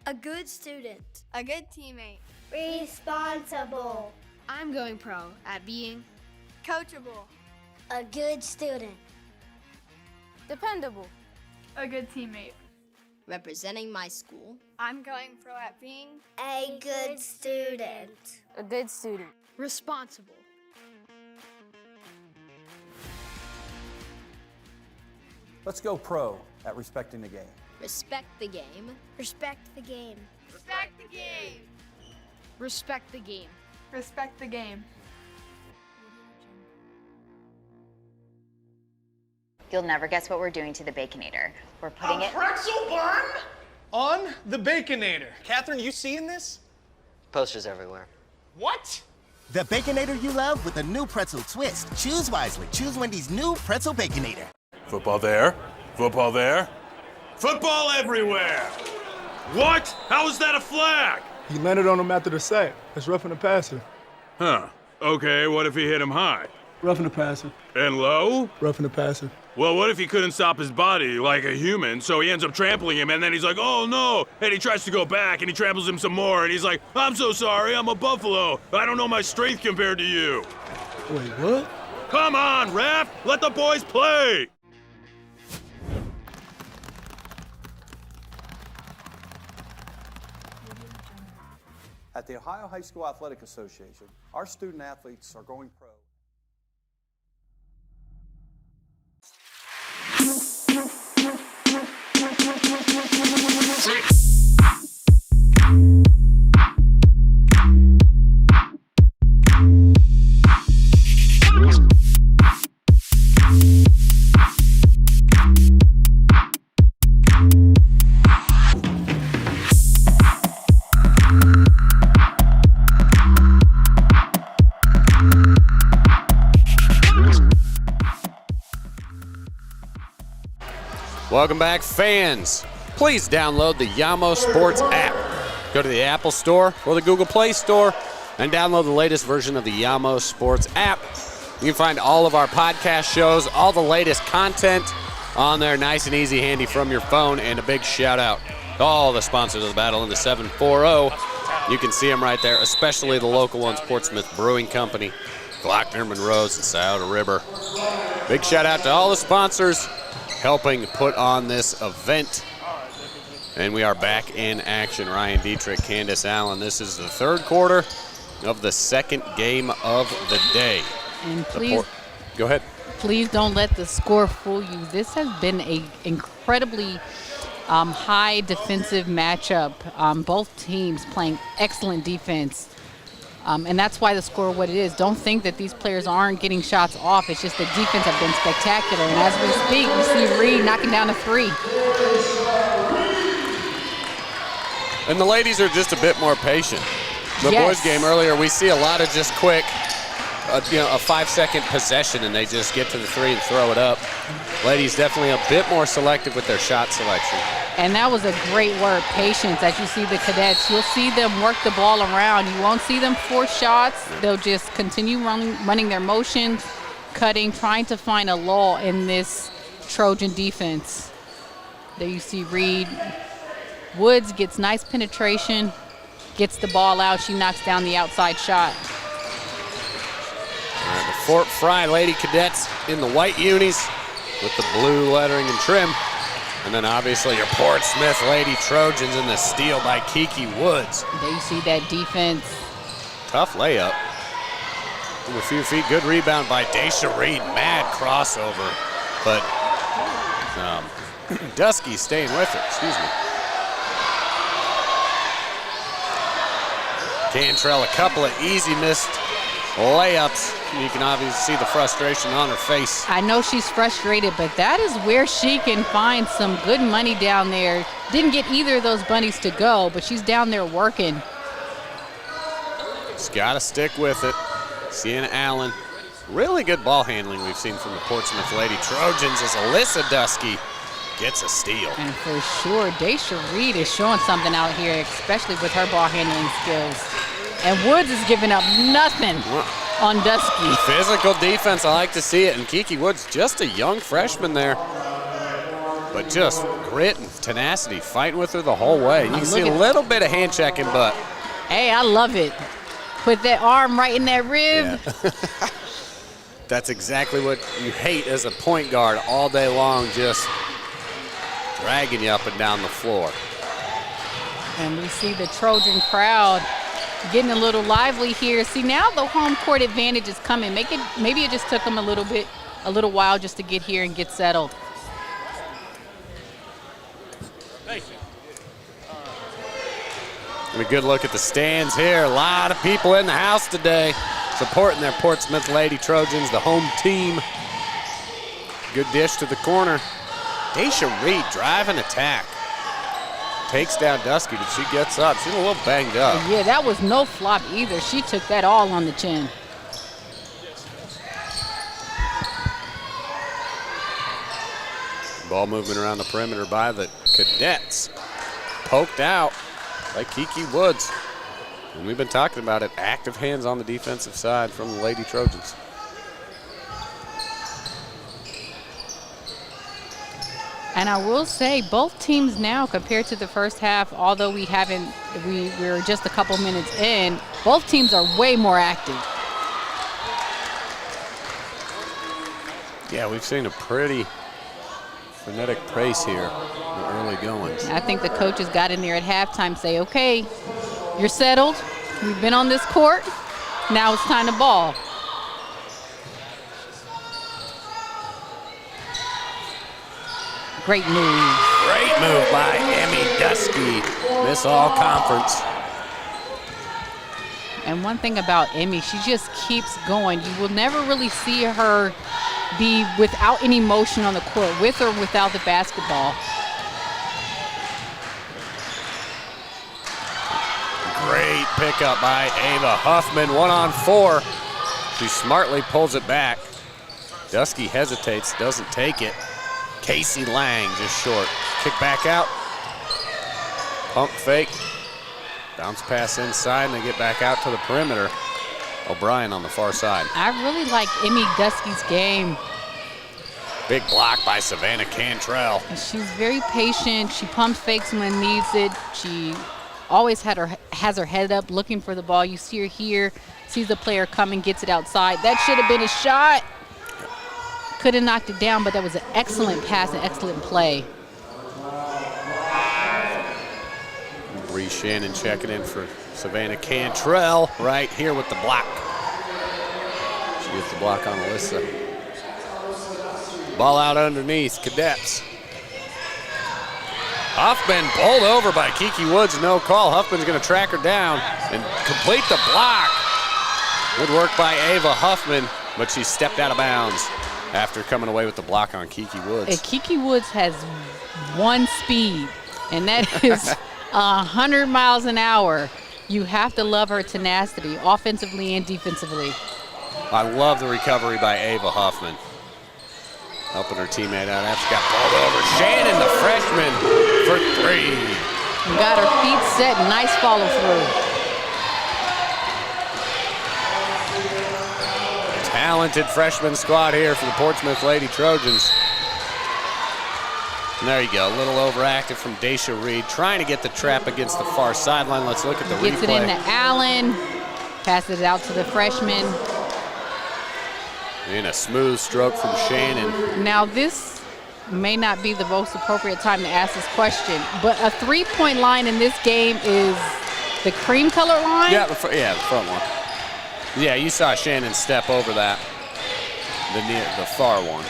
a good student, a good teammate. responsible, I'm going pro at being coachable, a good student, dependable, a good teammate. representing my school. I'm going pro at being A good student. A good student. responsible. Let's go pro at respecting the game. Respect the game. Respect the game. Respect the game. Respect the game. Respect the game. You'll never guess what we're doing to the Baconator. We're putting it pretzel bun on the Baconator. Catherine, you seeing this? Posters everywhere. What? The Baconator you love with a new pretzel twist. Choose wisely. Choose Wendy's new pretzel Baconator. Football there. Football there. Football everywhere! What? How is that a flag? He landed on him after the sack. That's roughing the passer. Huh. Okay, what if he hit him high? Roughing the passer. And low? Roughing the passer. Well, what if he couldn't stop his body like a human, so he ends up trampling him, and then he's like, oh no! And he tries to go back, and he tramples him some more, and he's like, I'm so sorry, I'm a buffalo. I don't know my strength compared to you. Wait, what? Come on, ref! Let the boys play! At the Ohio High School Athletic Association, our student athletes are going pro. Welcome back, fans. Please download the Yamo Sports app. Go to the Apple Store or the Google Play Store and download the latest version of the Yamo Sports app. You can find all of our podcast shows, all the latest content on there, nice and easy, handy from your phone. And a big shout out to all the sponsors of the Battle in the 740. You can see them right there, especially the local ones, Portsmouth Brewing Company, Glockner, Monroe's, and Scioto River. Big shout out to all the sponsors helping put on this event. And we are back in action. Ryan Dietrich, Candace Allen. This is the third quarter of the second game of the day. And please, go ahead. Please don't let the score fool you. This has been an incredibly high defensive matchup. Both teams playing excellent defense. And that's why the score what it is. Don't think that these players aren't getting shots off. It's just the defense have been spectacular. And as we speak, we see Reed knocking down a three. And the ladies are just a bit more patient. The boys game earlier, we see a lot of just quick, a 5-second possession, and they just get to the three and throw it up. Ladies definitely a bit more selective with their shot selection. And that was a great word, patience. As you see the cadets, you'll see them work the ball around. You won't see them force shots. They'll just continue running their motions, cutting, trying to find a lull in this Trojan defense. There you see Reed. Woods gets nice penetration, gets the ball out. She knocks down the outside shot. All right, the Fort Frye Lady Cadets in the white unis with the blue lettering and trim. And then obviously your Portsmouth Lady Trojans in the steal by Kiki Woods. There you see that defense. Tough layup. From a few feet, good rebound by Daisha Reed. Mad crossover. But Dusky staying with it, excuse me. Cantrell, a couple of easy missed layups. You can obviously see the frustration on her face. I know she's frustrated, but that is where she can find some good money down there. Didn't get either of those bunnies to go, but she's down there working. Just got to stick with it. Sienna Allen, really good ball handling we've seen from the Portsmouth Lady Trojans as Alyssa Dusky gets a steal. And for sure, Daisha Reed is showing something out here, especially with her ball handling skills. And Woods is giving up nothing on Dusky. Physical defense, I like to see it. And Kiki Woods, just a young freshman there. But just grit and tenacity, fighting with her the whole way. You can see a little bit of hand checking, but. Hey, I love it. Put that arm right in that rib. Yeah. That's exactly what you hate as a point guard all day long, just dragging you up and down the floor. And we see the Trojan crowd getting a little lively here. See, now the home court advantage is coming. Maybe it just took them a little while just to get here and get settled. And a good look at the stands here. A lot of people in the house today supporting their Portsmouth Lady Trojans, the home team. Good dish to the corner. Daisha Reed driving attack. Takes down Dusky, but she gets up. She's a little banged up. Yeah, that was no flop either. She took that all on the chin. Ball movement around the perimeter by the Cadets. Poked out by Kiki Woods. And we've been talking about it, active hands on the defensive side from the Lady Trojans. And I will say both teams now, compared to the first half, although we're just a couple minutes in, both teams are way more active. Yeah, we've seen a pretty frenetic pace here in the early goings. I think the coaches got in there at halftime, say, okay, you're settled. We've been on this court. Now it's time to ball. Great move. Great move by Emmy Dusky. Miss all conference. And one thing about Emmy, she just keeps going. You will never really see her be without any motion on the court, with or without the basketball. Great pickup by Ava Huffman, 1-on-4. She smartly pulls it back. Dusky hesitates, doesn't take it. Casey Lang just short. Kick back out. Pump fake. Bounce pass inside, and they get back out to the perimeter. O'Brien on the far side. I really like Emmy Dusky's game. Big block by Savannah Cantrell. She's very patient. She pump fakes when needs it. She always has her head up looking for the ball. You see her here, sees the player coming, gets it outside. That should have been a shot. Could have knocked it down, but that was an excellent pass and excellent play. Bree Shannon checking in for Savannah Cantrell right here with the block. She gets the block on Alyssa. Ball out underneath, Cadets. Huffman bowled over by Kiki Woods, no call. Huffman's gonna track her down and complete the block. Good work by Ava Huffman, but she stepped out of bounds after coming away with the block on Kiki Woods. And Kiki Woods has one speed, and that is 100 miles an hour. You have to love her tenacity, offensively and defensively. I love the recovery by Ava Huffman. Helping her teammate out after she got balled over. Shannon, the freshman, for three. Got her feet set, nice follow through. Talented freshman squad here for the Portsmouth Lady Trojans. And there you go, a little overactive from Daisha Reed, trying to get the trap against the far sideline. Let's look at the replay. Gets it into Allen, passes it out to the freshman. And a smooth stroke from Shannon. Now this may not be the most appropriate time to ask this question, but a three-point line in this game is the cream color line? Yeah, the front one. Yeah, you saw Shannon step over that, the far one.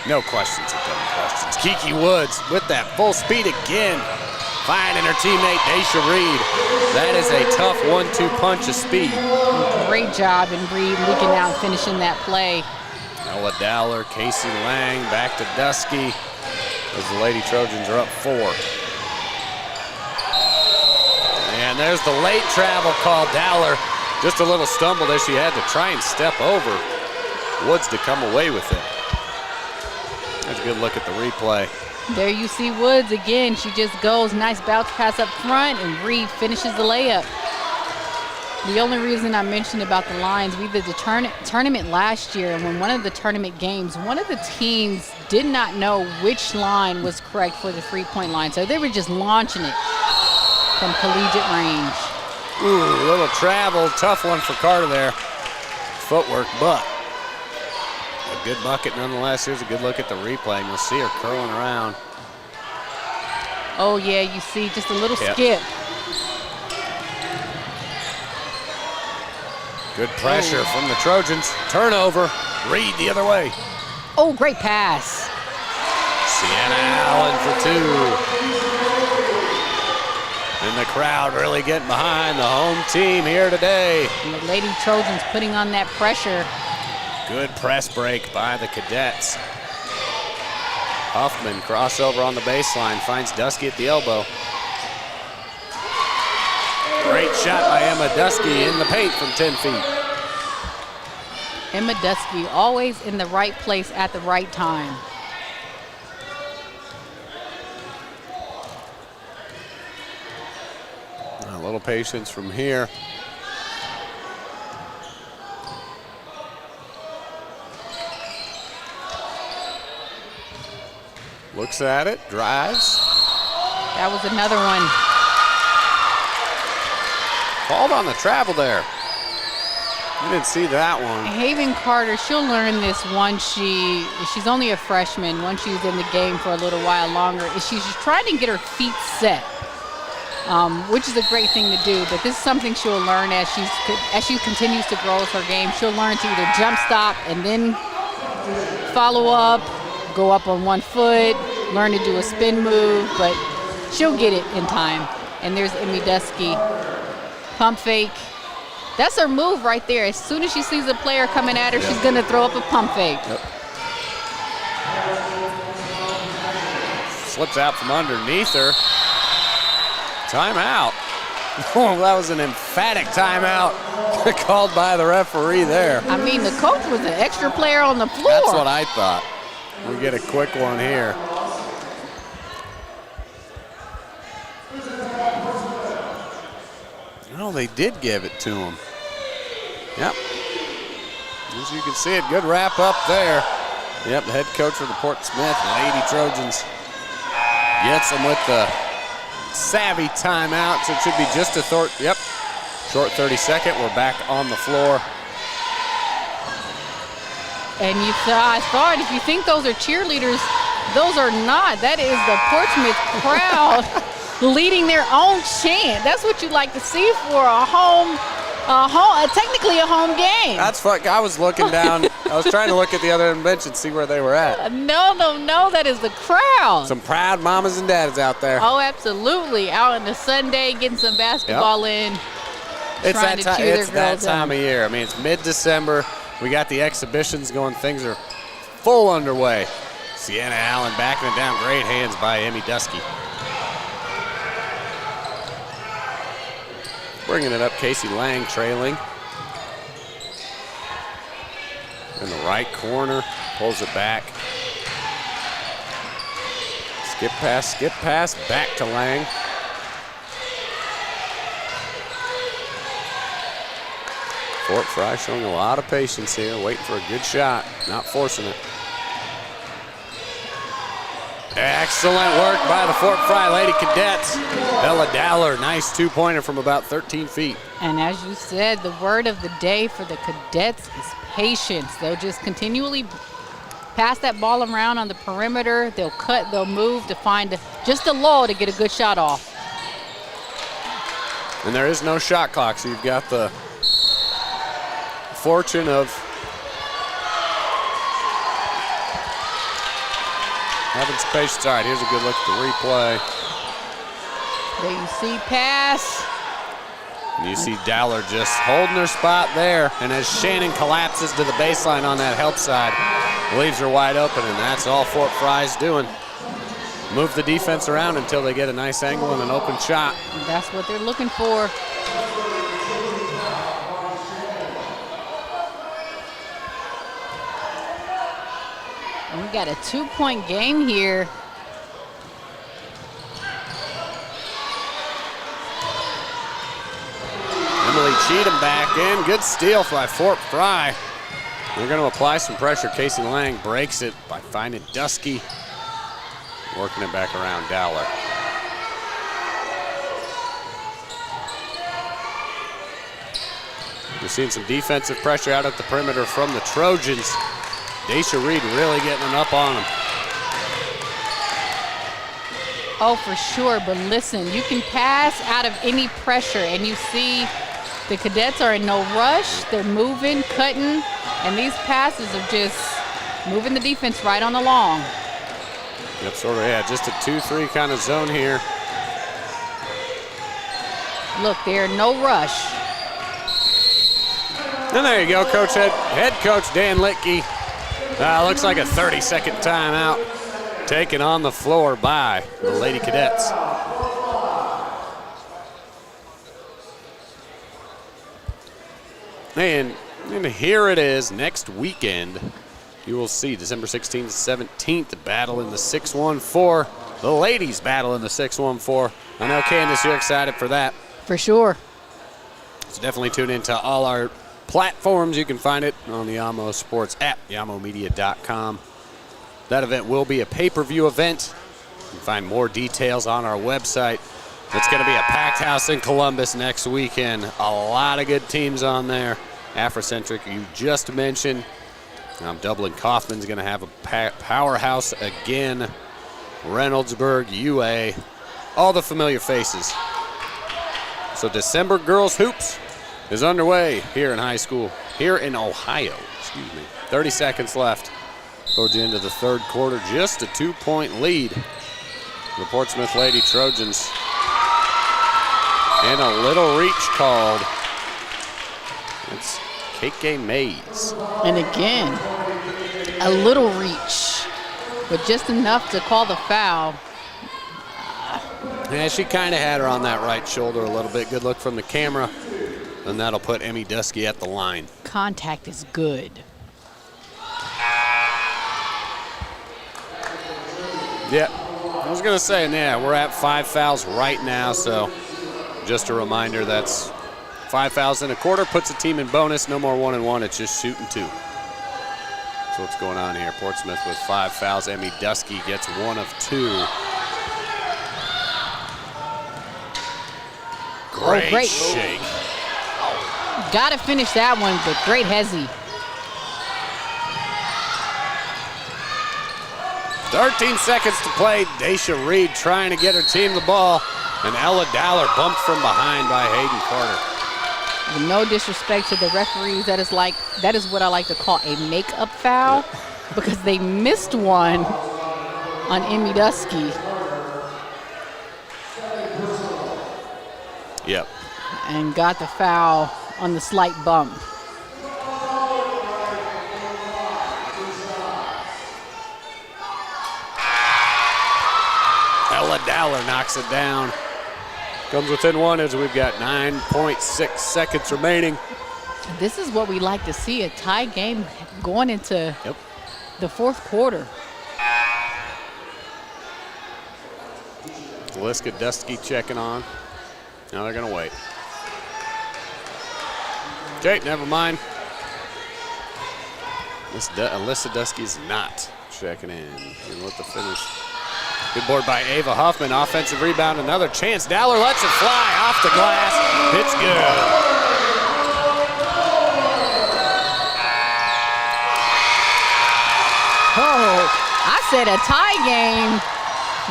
No questions at them questions. Kiki Woods with that full speed again, finding her teammate Daisha Reed. That is a tough 1-2 punch of speed. Great job in Reed leaking out and finishing that play. Ella Dowler, Casey Lang, back to Dusky as the Lady Trojans are up 4. And there's the late travel call. Dowler just a little stumble there. She had to try and step over Woods to come away with it. That's a good look at the replay. There you see Woods again. She just goes, nice bounce pass up front, and Reed finishes the layup. The only reason I mentioned about the lines, we did the tournament last year, and when one of the tournament games, one of the teams did not know which line was correct for the three-point line, so they were just launching it from collegiate range. Ooh, a little travel, tough one for Carter there. Footwork, but A good bucket nonetheless. Here's a good look at the replay, and you'll see her curling around. Oh, yeah, you see just a little Yep. skip. Good pressure from the Trojans. Turnover. Reed the other way. Oh, great pass. Sienna Allen for 2. And the crowd really getting behind the home team here today. And the Lady Trojans putting on that pressure. Good press break by the Cadets. Huffman crossover on the baseline, finds Dusky at the elbow. Great shot by Emma Dusky in the paint from 10 feet. Emma Dusky always in the right place at the right time. A little patience from here. Looks at it, drives. That was another one. Called on the travel there. I didn't see that one. Haven Carter, she'll learn this once she's only a freshman, once she's in the game for a little while longer. She's just trying to get her feet set, which is a great thing to do. But this is something she'll learn as she continues to grow with her game. She'll learn to either jump stop and then follow up, go up on one foot, learn to do a spin move, but she'll get it in time. And there's Emmy Dusky. Pump fake. That's her move right there. As soon as she sees a player coming at her, she's going to throw up a pump fake. Yep. Slips out from underneath her. Timeout. Oh, that was an emphatic timeout called by the referee there. I mean, the coach was an extra player on the floor. That's what I thought. We get a quick one here. Oh, they did give it to him. Yep. As you can see it, good wrap up there. Yep, the head coach for the Portsmouth Lady Trojans gets them with the savvy timeout, so it should be just a short 30-second. We're back on the floor. And I thought, if you think those are cheerleaders, those are not. That is the Portsmouth crowd leading their own chant. That's what you like to see for technically a home game. That's fuck. I was looking down. I was trying to look at the other end bench and see where they were at. No, that is the crowd. Some proud mamas and dads out there. Oh, absolutely. Out on the Sunday, getting some basketball in. It's that time of year. I mean, it's mid-December. We got the exhibitions going. Things are full underway. Sienna Allen backing it down. Great hands by Emmy Dusky. Bringing it up, Casey Lang trailing. In the right corner, pulls it back. Skip pass, back to Lang. Fort Frye showing a lot of patience here, waiting for a good shot, not forcing it. Excellent work by the Fort Frye Lady Cadets. Ella Dowler, nice two-pointer from about 13 feet. And as you said, the word of the day for the Cadets is patience. They'll just continually pass that ball around on the perimeter. They'll cut, they'll move to find just a lull to get a good shot off. And there is no shot clock, so you've got the fortune of having some patience. All right, here's a good look at the replay. There you see pass. And you see Dowler just holding her spot there. And as Shannon collapses to the baseline on that help side, leaves her wide open, and that's all Fort Frye's doing. Move the defense around until they get a nice angle and an open shot. And that's what they're looking for. And we got a 2-point game here. Emily Cheatham back in. Good steal by Fort Frye. They're going to apply some pressure. Casey Lang breaks it by finding Dusky. Working it back around Dowler. We're seeing some defensive pressure out at the perimeter from the Trojans. Daisha Reed really getting it up on him. Oh, for sure, but listen, you can pass out of any pressure, and you see the cadets are in no rush. They're moving, cutting, and these passes are just moving the defense right on along. Yep, sort of, yeah, just a 2-3 kind of zone here. Look, they're in no rush. And there you go, head coach Dan Litke. Looks like a 30-second timeout taken on the floor by the Lady Cadets. And here it is, next weekend. You will see December 16th to 17th, the battle in the 6-1-4. The ladies battle in the 6-1-4. I know, Candace, you're excited for that. For sure. So definitely tune into all our platforms. You can find it on the Yamo Sports app, yamomedia.com. That event will be a pay-per-view event. You can find more details on our website. It's going to be a packed house in Columbus next weekend. A lot of good teams on there. Afrocentric, you just mentioned. Dublin Kaufman's going to have a powerhouse again. Reynoldsburg, UA, all the familiar faces. So December Girls Hoops is underway here in Ohio, 30 seconds left towards the end of the third quarter. Just a 2-point lead. The Portsmouth Lady Trojans. And a little reach called. It's KK Mays. And again, a little reach, but just enough to call the foul. Yeah, she kind of had her on that right shoulder a little bit. Good look from the camera. And that'll put Emmy Dusky at the line. Contact is good. Yeah, I was going to say, yeah, we're at 5 fouls right now, so just a reminder, that's 5 fouls in a quarter, puts a team in bonus. No more 1-and-1, it's just shooting 2. So what's going on here? Portsmouth with 5 fouls. Emmy Dusky gets 1 of 2. Great shake. Got to finish that one, but great hezzy. 13 seconds to play. Daisha Reed trying to get her team the ball. And Ella Dowler bumped from behind by Hayden Carter. With no disrespect to the referees, that is what I like to call a makeup foul, because they missed one on Emmy Dusky. Yep. And got the foul on the slight bump. Ella Dowler knocks it down. Comes within 1 as we've got 9.6 seconds remaining. This is what we like to see, a tie game going into the fourth quarter. Liska Dusky checking on. Now they're going to wait. Okay, never mind. Alyssa Dusky's not checking in. With the finish. Good board by Ava Huffman. Offensive rebound, another chance. Dowler lets it fly off the glass. It's good. Oh, I said a tie game.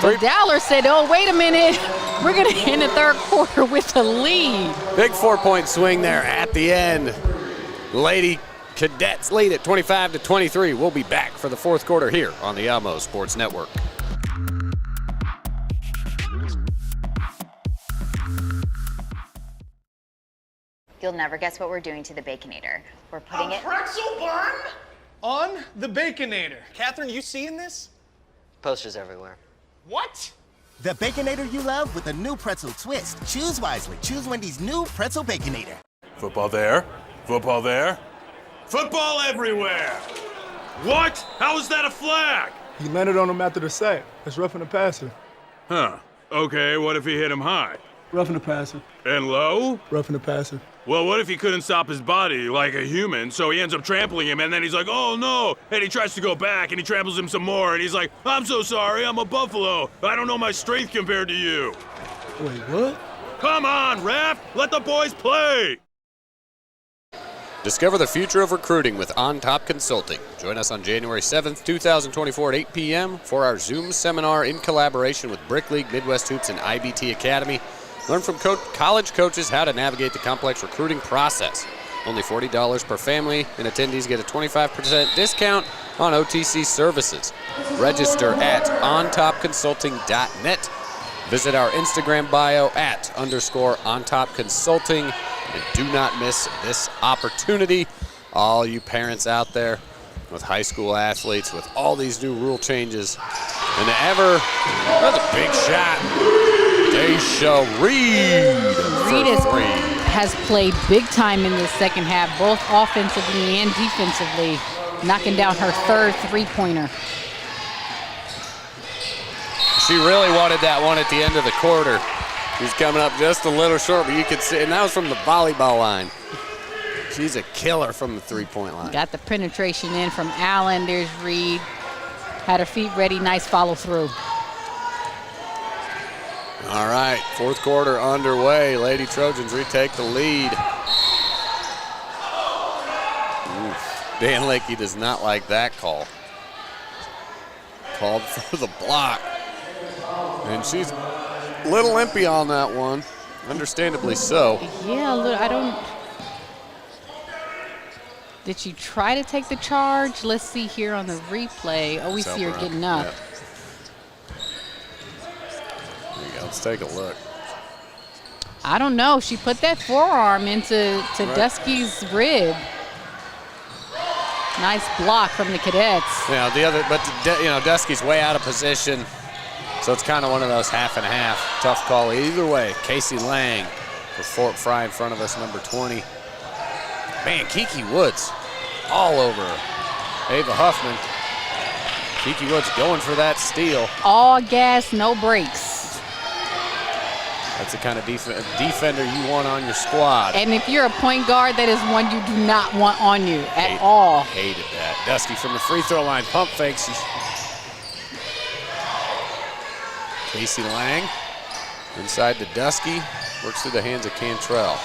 But Dowler said, oh, wait a minute. We're going to end the third quarter with a lead. Big 4-point swing there at the end. Lady Cadets lead at 25-23. We'll be back for the fourth quarter here on the Yamo Sports Network. You'll never guess what we're doing to the Baconator. We're putting it pretzel bun on the Baconator. Catherine, you seeing this? Posters everywhere. What? The Baconator you love with a new pretzel twist. Choose wisely. Choose Wendy's new pretzel Baconator. Football there. Football there. Football everywhere. What? How is that a flag? He landed on him after the sack. That's roughing the passer. Huh. Okay, what if he hit him high? Roughing the passer. And low? Roughing the passer. Well, what if he couldn't stop his body like a human, so he ends up trampling him, and then he's like, oh no, and he tries to go back, and he tramples him some more, and he's like, I'm so sorry, I'm a buffalo. I don't know my strength compared to you. Wait, what? Come on, ref, let the boys play. Discover the future of recruiting with On Top Consulting. Join us on January 7th, 2024 at 8 p.m. for our Zoom seminar in collaboration with Brick League, Midwest Hoops, and IBT Academy. Learn from college coaches how to navigate the complex recruiting process. Only $40 per family, and attendees get a 25% discount on OTC services. Register at ontopconsulting.net. Visit our Instagram bio at _ontopconsulting. And do not miss this opportunity. All you parents out there with high school athletes, with all these new rule changes, and another big shot. Daisha Reed has played big time in this second half, both offensively and defensively, knocking down her third three-pointer. She really wanted that one at the end of the quarter. She's coming up just a little short, but you could see, and that was from the volleyball line. She's a killer from the three-point line. Got the penetration in from Allen. There's Reed. Had her feet ready. Nice follow through. All right, fourth quarter underway. Lady Trojans retake the lead. Dan Lakey does not like that call. Called for the block. And she's a little limpy on that one, understandably so. Yeah, a little. Did she try to take the charge? Let's see here on the replay. Oh, we see her getting up. Yep. There you go. Let's take a look. I don't know. She put that forearm into Dusky's rib. Nice block from the Cadets. Yeah, Dusky's way out of position. So it's kind of one of those half and half. Tough call either way. Casey Lang for Fort Frye in front of us, number 20. Man, Kiki Woods all over Ava Huffman. Kiki Woods going for that steal. All gas, no brakes. That's the kind of defender you want on your squad. And if you're a point guard, that is one you do not want on you at all. Hated that. Dusky from the free throw line, pump fakes. Casey Lang inside to Dusky, works through the hands of Cantrell.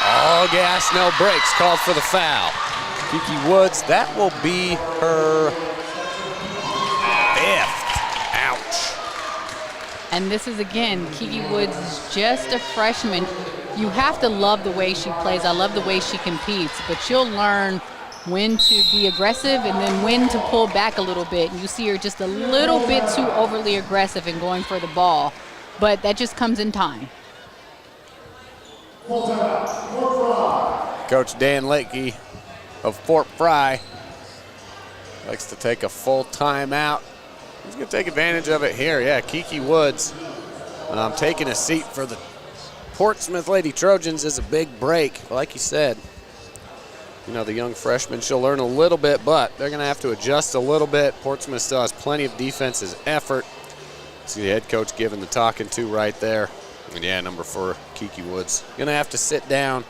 All gas, no brakes, called for the foul. Kiki Woods, that will be her 5th. Ouch. And this is, again, Kiki Woods is just a freshman. You have to love the way she plays. I love the way she competes, but she'll learn when to be aggressive and then when to pull back a little bit. And you see her just a little bit too overly aggressive in going for the ball, but that just comes in time. Coach Dan Lakey of Fort Frye likes to take a full timeout. He's going to take advantage of it here. Yeah, Kiki Woods taking a seat for the Portsmouth Lady Trojans is a big break. Like you said, the young freshman, she'll learn a little bit, but they're going to have to adjust a little bit. Portsmouth still has plenty of defensive effort. See the head coach giving the talking to right there. And yeah, number 4, Kiki Woods. Going to have to sit down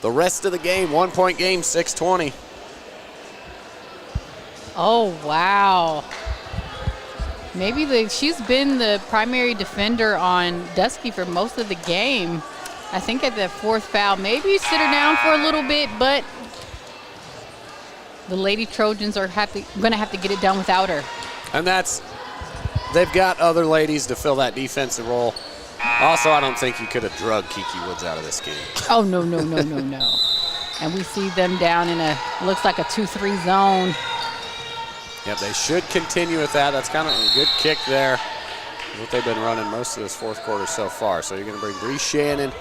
the rest of the game. 1-point game, 6:20. Oh, wow. Maybe she's been the primary defender on Dusky for most of the game. I think at the 4th foul, maybe sit her down for a little bit, but the Lady Trojans are going to have to get it done without her. And they've got other ladies to fill that defensive role. Also, I don't think you could have drugged Kiki Woods out of this game. Oh, no. And we see them down in looks like a 2-3 zone. Yep, they should continue with that. That's kind of a good kick there. That's what they've been running most of this fourth quarter so far. So you're going to bring Bree Shannon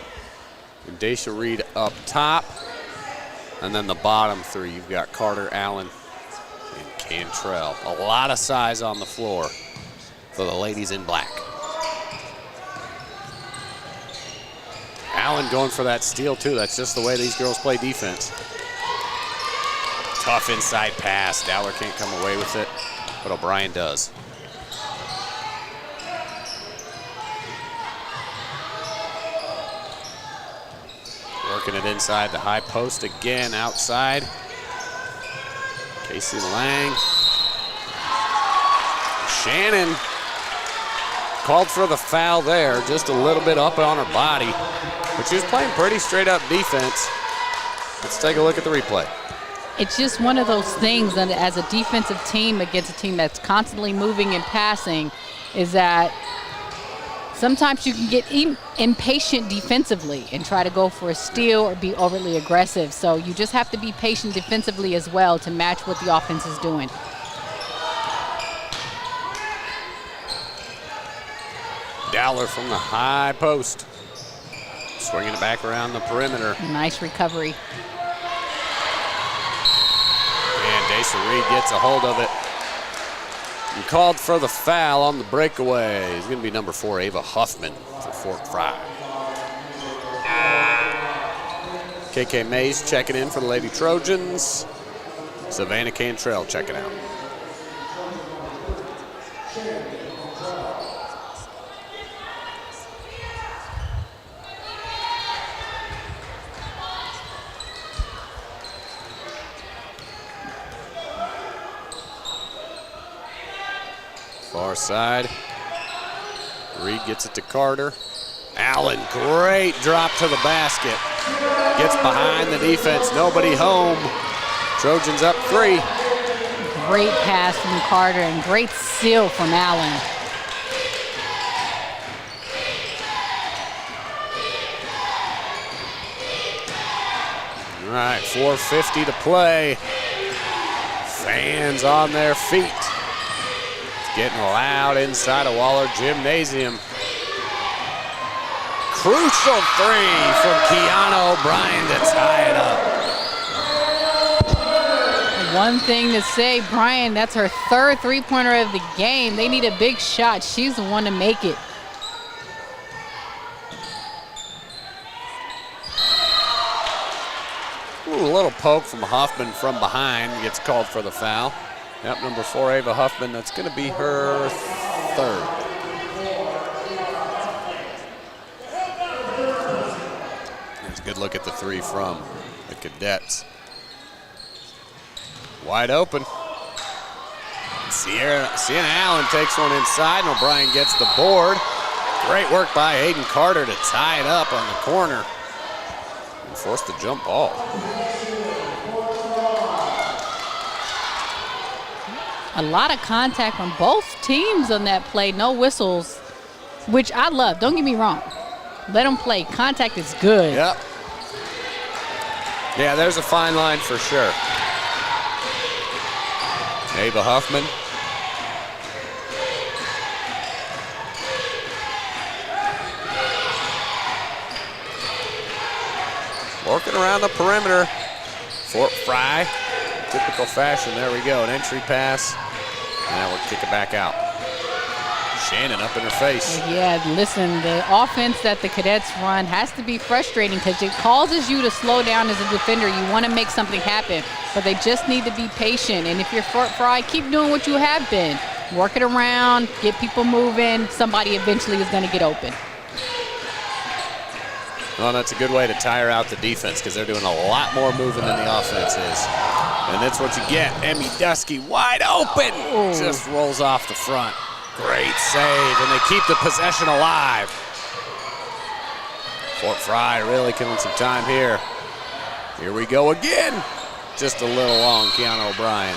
and Daisha Reed up top. And then the bottom 3, you've got Carter Allen and Cantrell. A lot of size on the floor for the ladies in black. Allen going for that steal, too. That's just the way these girls play defense. Tough inside pass. Dowler can't come away with it, but O'Brien does. Working it inside the high post again, outside. Casey Lang. Shannon called for the foul there, just a little bit up on her body, but she was playing pretty straight up defense. Let's take a look at the replay. It's just one of those things that as a defensive team against a team that's constantly moving and passing is that sometimes you can get impatient defensively and try to go for a steal or be overly aggressive. So you just have to be patient defensively as well to match what the offense is doing. Dowler from the high post. Swinging it back around the perimeter. Nice recovery. And Dacer Reed gets a hold of it. And called for the foul on the breakaway. It's going to be number 4, Ava Huffman for Fort Frye. KK Mays checking in for the Lady Trojans. Savannah Cantrell checking out. Far side. Reed gets it to Carter. Allen, great drop to the basket. Gets behind the defense, nobody home. Trojans up 3. Great pass from Carter and great steal from Allen. All right, 4:50 to play. Fans on their feet. Getting loud inside of Waller Gymnasium. Crucial 3 from Kiana O'Brien to tie it up. One thing to say, Brian, that's her 3rd three-pointer of the game. They need a big shot. She's the one to make it. Ooh, a little poke from Huffman from behind. Gets called for the foul. Yep, number 4, Ava Huffman. That's going to be her 3rd. There's a good look at the 3 from the Cadets. Wide open. Sienna Allen takes one inside, and O'Brien gets the board. Great work by Hayden Carter to tie it up on the corner and force the jump ball. A lot of contact from both teams on that play. No whistles, which I love. Don't get me wrong. Let them play. Contact is good. Yep. Yeah, there's a fine line for sure. Ava Huffman. Working around the perimeter. Fort Frye. Typical fashion. There we go. An entry pass. Now we'll kick it back out. Shannon up in her face. Yeah, listen, the offense that the Cadets run has to be frustrating because it causes you to slow down as a defender. You want to make something happen, but they just need to be patient. And if you're Fort Frye, keep doing what you have been. Work it around, get people moving. Somebody eventually is going to get open. Well, that's a good way to tire out the defense because they're doing a lot more moving than the offense is. And that's what you get. Emmy Dusky wide open. Ooh. Just rolls off the front. Great save, and they keep the possession alive. Fort Frye really killing some time here. Here we go again. Just a little long, Kiana O'Brien.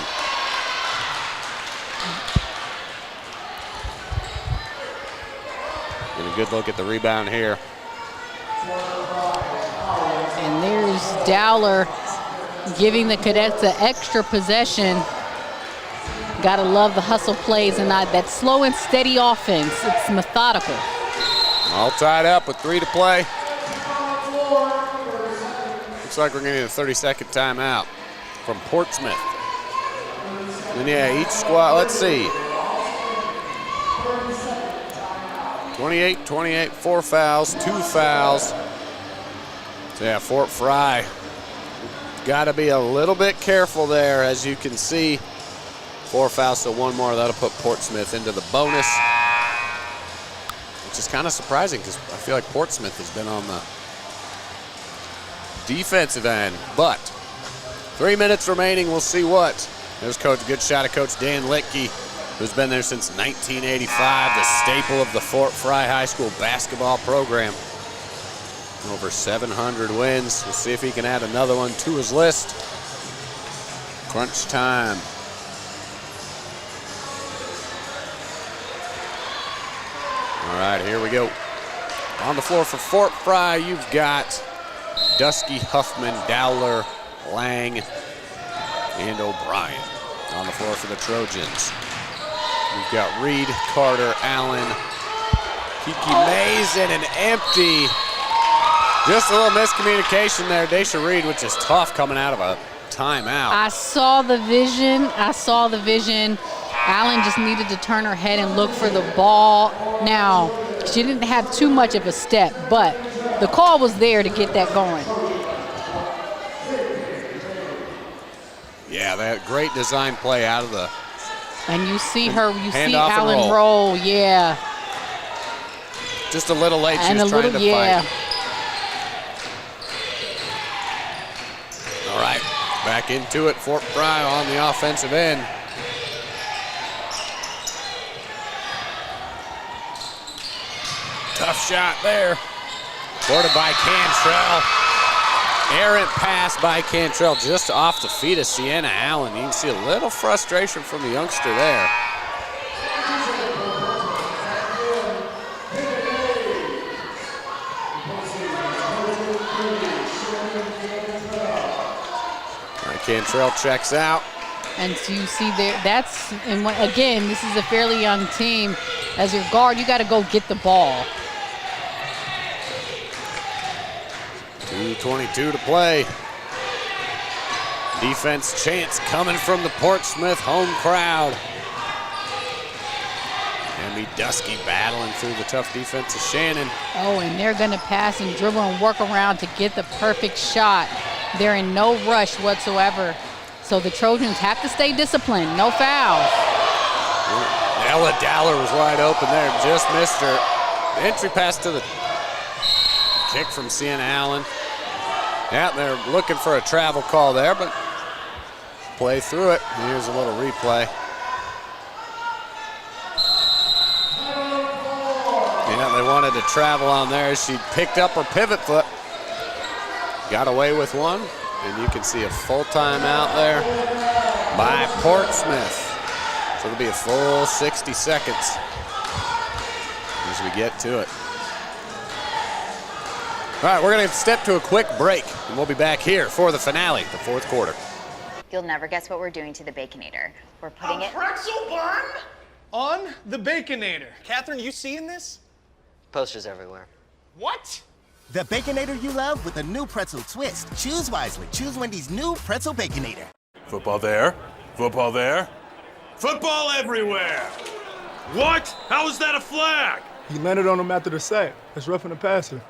And a good look at the rebound here. And there's Dowler giving the Cadets an extra possession. Gotta love the hustle plays and not that slow and steady offense. It's methodical. All tied up with 3 to play. Looks like we're getting a 30-second timeout from Portsmouth. And yeah, each squad, let's see. 28, 4 fouls, 2 fouls. So yeah, Fort Frye got to be a little bit careful there, as you can see. 4 fouls, so 1 more. That'll put Portsmouth into the bonus, which is kind of surprising because I feel like Portsmouth has been on the defensive end. But 3 minutes remaining. We'll see what. There's Coach. Good shot of Coach Dan Litke, who's been there since 1985, the staple of the Fort Frye High School basketball program. Over 700 wins. We'll see if he can add another one to his list. Crunch time. All right, here we go. On the floor for Fort Frye, you've got Dusky, Huffman, Dowler, Lang, and O'Brien. On the floor for the Trojans, you've got Reed, Carter, Allen, Kiki Mays, and an empty. Just a little miscommunication there. Daisha Reed, which is tough coming out of a timeout. I saw the vision. Allen just needed to turn her head and look for the ball. Now, she didn't have too much of a step, but the call was there to get that going. Yeah, that great design play out of the. And you see her, Allen roll, yeah. Just a little late, she and was trying to yeah. fight. All right, back into it, Fort Frye on the offensive end. Tough shot there. Boarded by Cantrell. Errant pass by Cantrell just off the feet of Sienna Allen. You can see a little frustration from the youngster there. Cantrell checks out. And so you see there, again, this is a fairly young team. As your guard, you got to go get the ball. 2:22 to play. Defense chants coming from the Portsmouth home crowd. Emmy Dusky battling through the tough defense of Shannon. Oh, and they're going to pass and dribble and work around to get the perfect shot. They're in no rush whatsoever. So the Trojans have to stay disciplined. No fouls. Ella Dowler was wide open there, just missed her. Entry pass to the kick from Sienna Allen. Yeah, they're looking for a travel call there, but play through it. Here's a little replay. Yeah, they wanted to travel on there. She picked up her pivot foot. Got away with one, and you can see a full timeout there by Portsmouth. So it'll be a full 60 seconds as we get to it. All right, we're going to step to a quick break, and we'll be back here for the finale, the fourth quarter. You'll never guess what we're doing to the Baconator. We're putting it pretzel bun on the Baconator. Catherine, you seeing this? Posters everywhere. What? The Baconator you love with a new pretzel twist. Choose wisely. Choose Wendy's new pretzel Baconator. Football there. Football there. Football everywhere. What? How is that a flag? He landed on him after the sack. That's roughing the passer.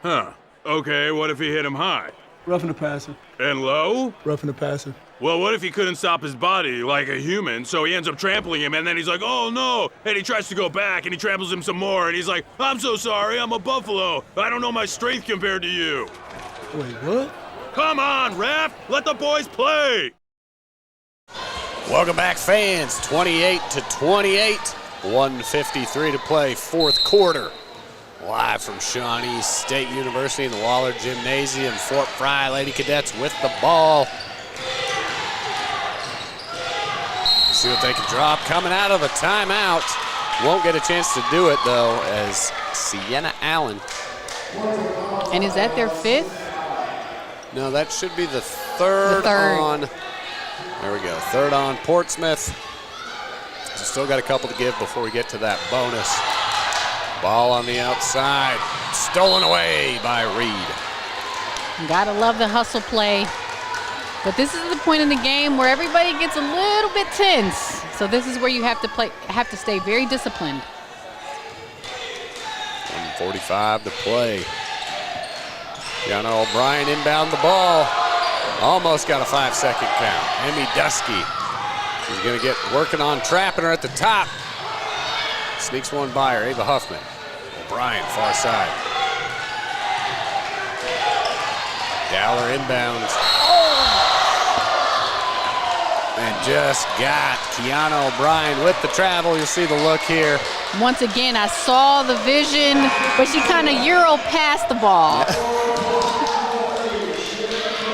Huh. Okay, what if he hit him high? Roughing the passer. And low? Roughing the passer. Well, what if he couldn't stop his body like a human, so he ends up trampling him, and then he's like, oh no, and he tries to go back, and he tramples him some more, and he's like, I'm so sorry, I'm a buffalo. I don't know my strength compared to you. Wait, what? Come on, ref, let the boys play. Welcome back, fans. 28-28, 1:53 to play, fourth quarter. Live from Shawnee State University in the Waller Gymnasium. Fort Frye Lady Cadets with the ball. See what they can drop. Coming out of a timeout. Won't get a chance to do it, though, as Sienna Allen. And is that their fifth? No, that should be the third on. There we go. Third on Portsmouth. Still got a couple to give before we get to that bonus. Ball on the outside. Stolen away by Reed. Gotta love the hustle play. But this is the point in the game where everybody gets a little bit tense. So this is where you have to stay very disciplined. 1:45 to play. Gianna O'Brien inbound the ball. Almost got a 5-second count. Emmy Dusky. She's going to get working on trapping her at the top. Sneaks one by her. Ava Huffman. O'Brien, far side. Dowler inbounds. and just got Keanu O'Brien with the travel. You'll see the look here. Once again, I saw the vision, but she kind of Euro passed the ball.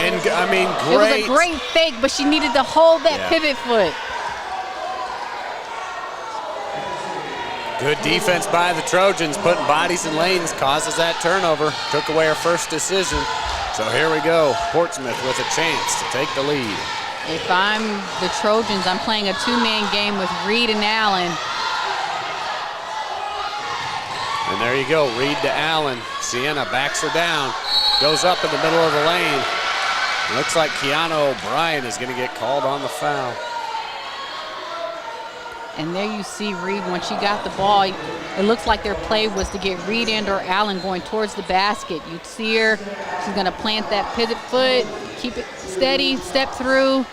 And, I mean, great. It was a great fake, but she needed to hold that pivot foot. Good defense by the Trojans, putting bodies in lanes, causes that turnover. Took away her first decision. So here we go, Portsmouth with a chance to take the lead. If I'm the Trojans, I'm playing a two-man game with Reed and Allen. And there you go, Reed to Allen. Sienna backs her down, goes up in the middle of the lane. Looks like Keanu O'Brien is going to get called on the foul. And there you see Reed, when she got the ball, it looks like their play was to get Reed and or Allen going towards the basket. You'd see her, she's gonna plant that pivot foot, keep it steady, step through.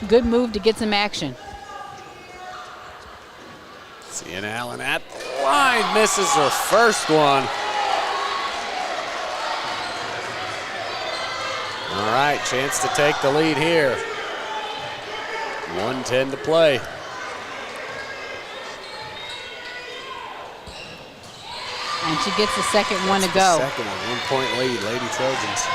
Good move to get some action. Sienna Allen at the line, misses her first one. All right, chance to take the lead here. 1:10 to play. And she gets the second one to go. Second one, 1 point lead, Lady Trojans.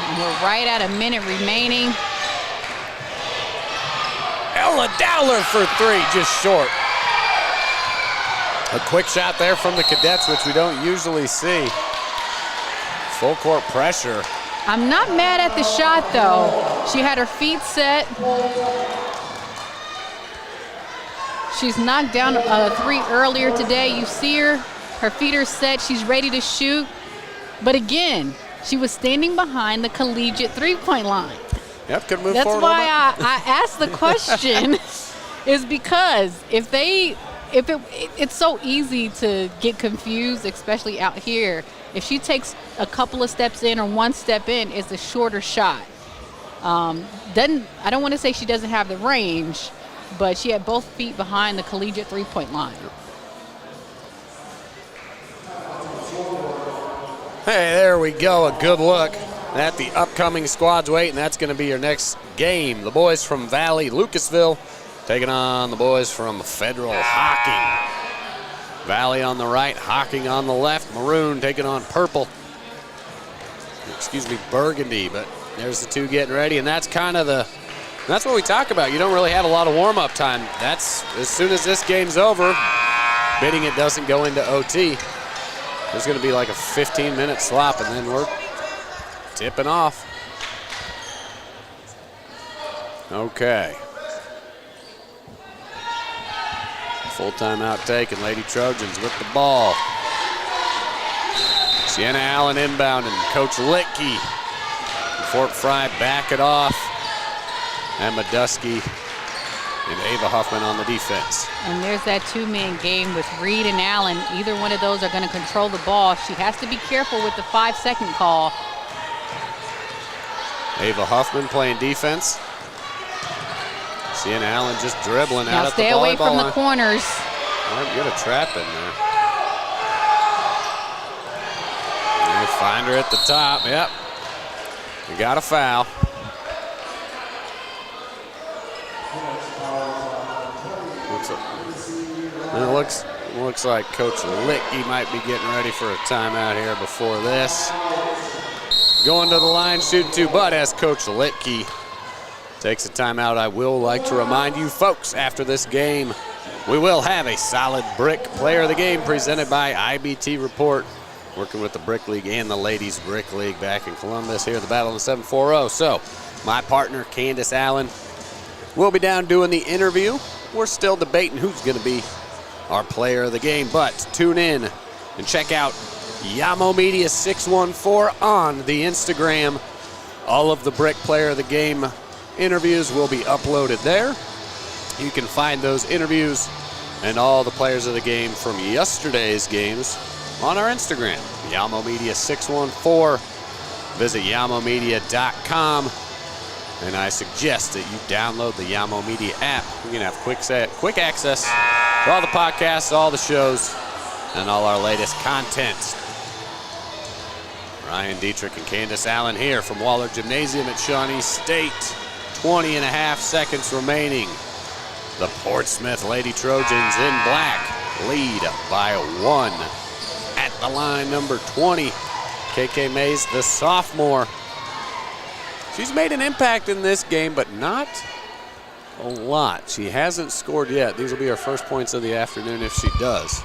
And we're right at a minute remaining. Ella Dowler for three, just short. A quick shot there from the Cadets, which we don't usually see. Full court pressure. I'm not mad at the shot, though. She had her feet set. She's knocked down a three earlier today. You see her, her feet are set. She's ready to shoot. But again, she was standing behind the collegiate three-point line. Yep, could move That's forward. why I asked the question, is because it's so easy to get confused, especially out here. If she takes a couple of steps in or one step in, it's a shorter shot. I don't want to say she doesn't have the range, but she had both feet behind the collegiate three-point line. Hey, there we go. A good look at the upcoming squad's weight, and that's going to be your next game. The boys from Valley Lucasville taking on the boys from Federal Hocking. Valley on the right, Hocking on the left. Maroon taking on Purple. Excuse me, Burgundy, but there's the two getting ready, and that's kind of that's what we talk about. You don't really have a lot of warm-up time. That's as soon as this game's over, bidding it doesn't go into OT. There's going to be like a 15-minute slop, and then we're tipping off. Okay. Full timeout taken. Lady Trojans with the ball. Sienna Allen inbound, and Coach Litke. Fort Frye back it off. Emma Dusky and Ava Huffman on the defense. And there's that two-man game with Reed and Allen. Either one of those are going to control the ball. She has to be careful with the 5-second call. Ava Huffman playing defense. Sienna Allen just dribbling now out at the volleyball line. stay away from the corners. Might get a trap in there. They find her at the top. Yep. We got a foul. Looks like Coach Litke might be getting ready for a timeout here before this. Going to the line, shooting two, but as Coach Litke takes a timeout, I will like to remind you folks, after this game, we will have a solid brick player of the game presented by IBT Report, working with the Brick League and the Ladies Brick League back in Columbus here at the Battle of the 740. So my partner, Candace Allen, will be down doing the interview. We're still debating who's going to be our player of the game, but tune in and check out Yamo Media 614 on the Instagram. All of the Brick Player of the Game interviews will be uploaded there. You can find those interviews and all the players of the game from yesterday's games on our Instagram, Yamo Media 614. Visit yamomedia.com, and I suggest that you download the Yamo Media app. You can have quick access to all the podcasts, all the shows, and all our latest content. Ryan Dietrich and Candace Allen here from Waller Gymnasium at Shawnee State. 20.5 seconds remaining. The Portsmouth Lady Trojans in black lead by 1. At the line, number 20, KK Mays, the sophomore. She's made an impact in this game, but not a lot. She hasn't scored yet. These will be her first points of the afternoon if she does.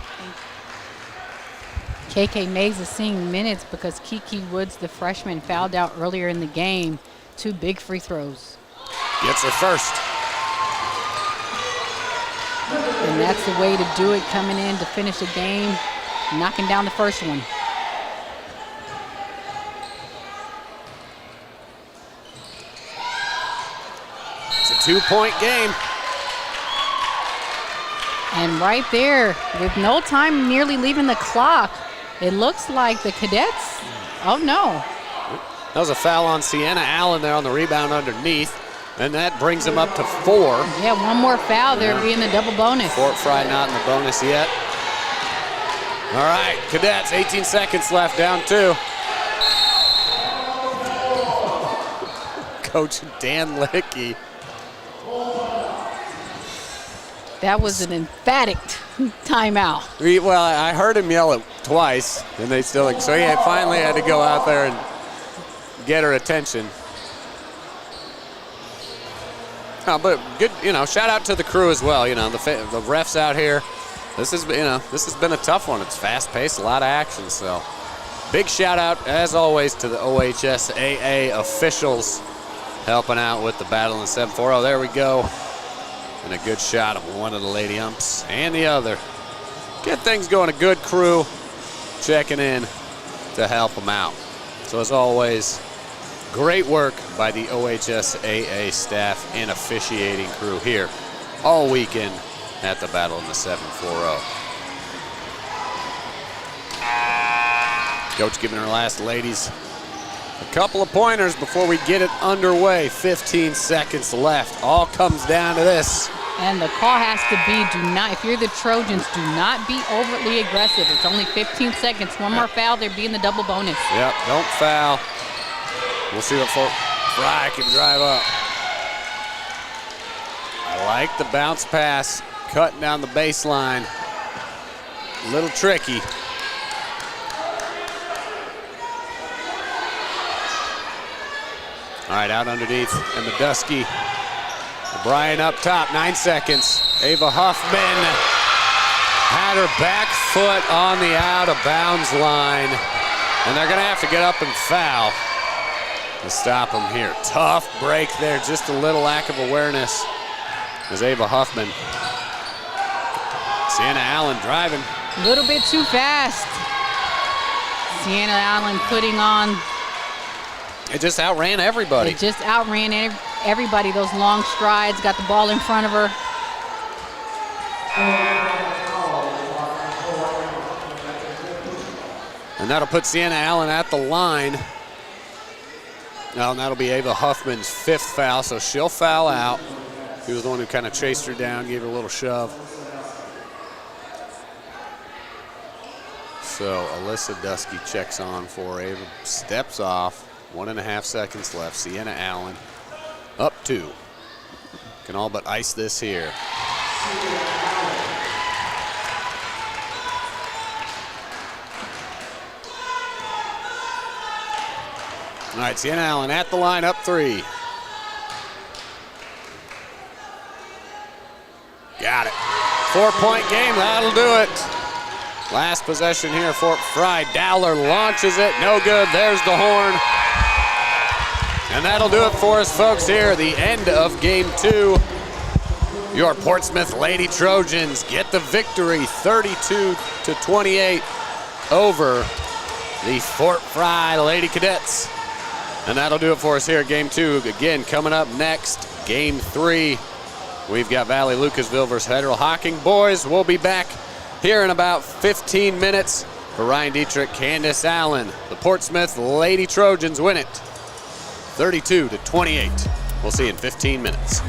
KK Mays is seeing minutes because Kiki Woods, the freshman, fouled out earlier in the game. 2 big free throws. Gets her first. And that's the way to do it, coming in to finish the game, knocking down the first one. It's a 2-point game. And right there, with no time nearly leaving the clock, it looks like the Cadets, oh no. That was a foul on Sienna Allen there on the rebound underneath, and that brings them up to 4. Yeah, one more foul there, being the double bonus. Fort Frye not in the bonus yet. All right, Cadets, 18 seconds left, down 2. Coach Dan Lickey. That was an emphatic timeout. Well, I heard him yell it twice, and they still, so he finally had to go out there and get her attention. But good, shout out to the crew as well. The refs out here. This has been a tough one. It's fast paced, a lot of action. So big shout out as always to the OHSAA officials helping out with the battle in 7-4-0. There we go. And a good shot of one of the lady umps and the other. Get things going. A good crew checking in to help them out. So as always, great work by the OHSAA staff and officiating crew here all weekend at the battle in the 7-4-0. Coach giving her last ladies a couple of pointers before we get it underway. 15 seconds left. All comes down to this. And the call has to be, if you're the Trojans, do not be overtly aggressive. It's only 15 seconds. One more foul, they're being the double bonus. Yep, don't foul. We'll see what Frye can drive up. I like the bounce pass, cutting down the baseline. A little tricky. All right, out underneath, and Madusky. O'Brien up top, 9 seconds. Ava Huffman had her back foot on the out-of-bounds line, and they're gonna have to get up and foul to stop them here. Tough break there, just a little lack of awareness as Ava Huffman. Sienna Allen driving. A little bit too fast. Sienna Allen putting on. It just outran everybody. It just outran everybody. Those long strides, got the ball in front of her. And that'll put Sienna Allen at the line. Now, and that'll be Ava Huffman's 5th foul, so she'll foul out. He was the one who kind of chased her down, gave her a little shove. So Alyssa Dusky checks on for Ava, steps off. 1.5 seconds left. Sienna Allen up 2. Can all but ice this here. All right, Sienna Allen at the line, up 3. Got it. 4-point game, that'll do it. Last possession here, Fort Frye. Dowler launches it, no good, there's the horn. And that'll do it for us, folks, here, the end of game 2. Your Portsmouth Lady Trojans get the victory, 32-28 over the Fort Frye Lady Cadets. And that'll do it for us here at game 2. Again, coming up next, game 3. We've got Valley Lucasville versus Federal Hocking boys. We'll be back here in about 15 minutes. For Ryan Dietrich, Candace Allen, the Portsmouth Lady Trojans win it 32-28. We'll see you in 15 minutes.